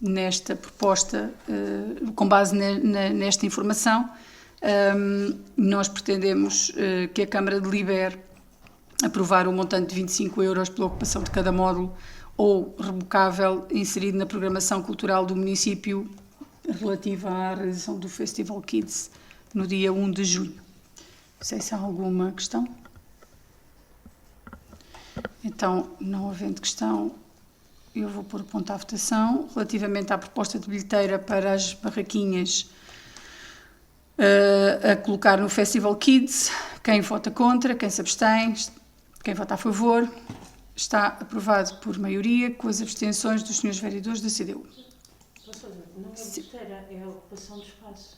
A: nesta proposta, com base nesta informação, nós pretendemos que a Câmara delibere aprovar o montante de 25 euros pela ocupação de cada módulo ou rebocável inserido na programação cultural do município relativa à realização do Festival Kids no dia 1 de junho. Não sei se há alguma questão. Então, não havendo questão, eu vou pôr o ponto à votação. Relativamente à proposta de bilheteira para as barraquinhas a colocar no Festival Kids, quem vota contra, quem se abstém, quem vota a favor, está aprovado por maioria, com as abstenções dos senhores vereadores da CDU.
D: Não é bilheteira, é a ocupação de espaço.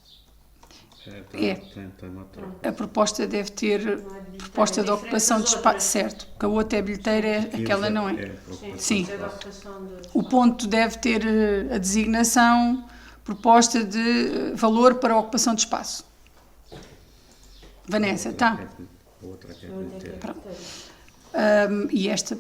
A: A proposta deve ter proposta de ocupação de espaço, certo, porque a outra é bilheteira, aquela não é. Sim. O ponto deve ter a designação proposta de valor para a ocupação de espaço. Vanessa, tá? E esta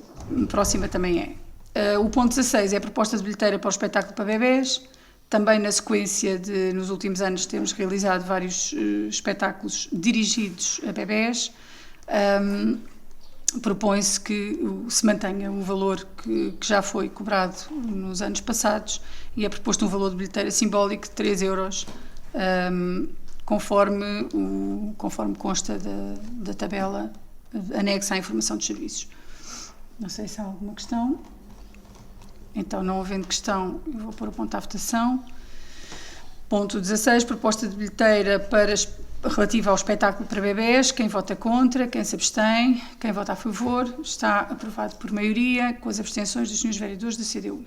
A: próxima também é. O ponto 16 é a proposta de bilheteira para o espetáculo para bebés. Também na sequência nos últimos anos, temos realizado vários espetáculos dirigidos a bebés. Propõe-se que se mantenha o valor que já foi cobrado nos anos passados e é proposto um valor de bilheteira simbólico de 3 euros, conforme consta da tabela anexa à informação dos serviços. Não sei se há alguma questão. Então, não havendo questão, eu vou pôr o ponto à votação. Ponto 16, proposta de bilheteira relativa ao espetáculo para bebés. Quem vota contra, quem se abstém, quem vota a favor, está aprovado por maioria, com as abstenções dos senhores vereadores da CDU.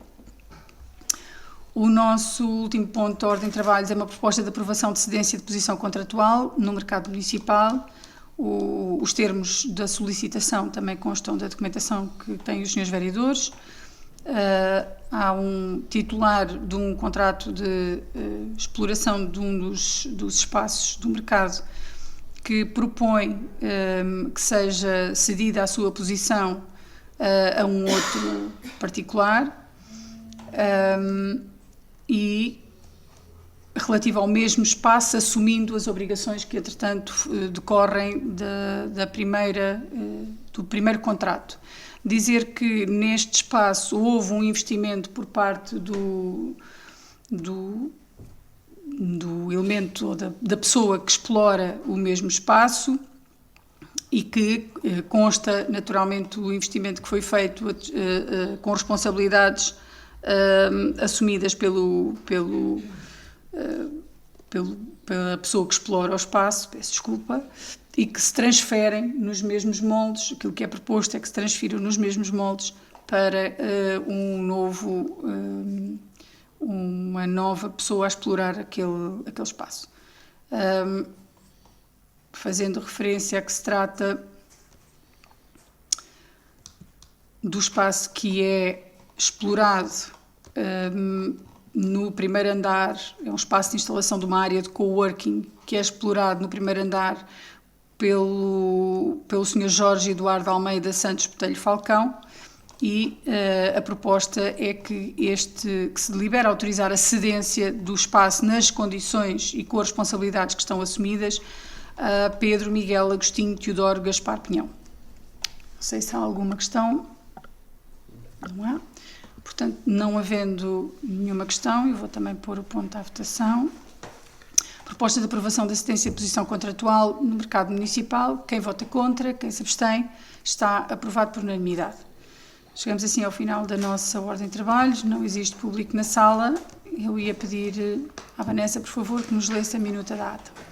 A: O nosso último ponto de ordem de trabalhos é uma proposta de aprovação de cedência de posição contratual no mercado municipal. Os termos da solicitação também constam da documentação que têm os senhores vereadores. Há um titular de um contrato de exploração de um dos espaços do mercado que propõe que seja cedida a sua posição a um outro particular e relativo ao mesmo espaço, assumindo as obrigações que, entretanto, decorrem do primeiro contrato. Dizer que neste espaço houve um investimento por parte do elemento ou da pessoa que explora o mesmo espaço e que consta naturalmente o investimento que foi feito com responsabilidades assumidas pela pessoa que explora o espaço, peço desculpa, e que se transferem nos mesmos moldes. Aquilo que é proposto é que se transfiram nos mesmos moldes para uma nova pessoa a explorar aquele espaço. Fazendo referência a que se trata do espaço que é explorado no primeiro andar, é um espaço de instalação de uma área de coworking que é explorado no primeiro andar pelo Sr. Jorge Eduardo Almeida Santos Botelho Falcão e a proposta é que se delibera autorizar a cedência do espaço nas condições e com as responsabilidades que estão assumidas a Pedro Miguel Agostinho Teodoro Gaspar Pinhão. Não sei se há alguma questão. Não há. Portanto, não havendo nenhuma questão, eu vou também pôr o ponto à votação. Proposta de aprovação da cedência de posição contratual no mercado municipal. Quem vota contra, quem se abstém, está aprovado por unanimidade. Chegamos assim ao final da nossa ordem de trabalhos. Não existe público na sala. Eu ia pedir à Vanessa, por favor, que nos lesse a minuta da ata.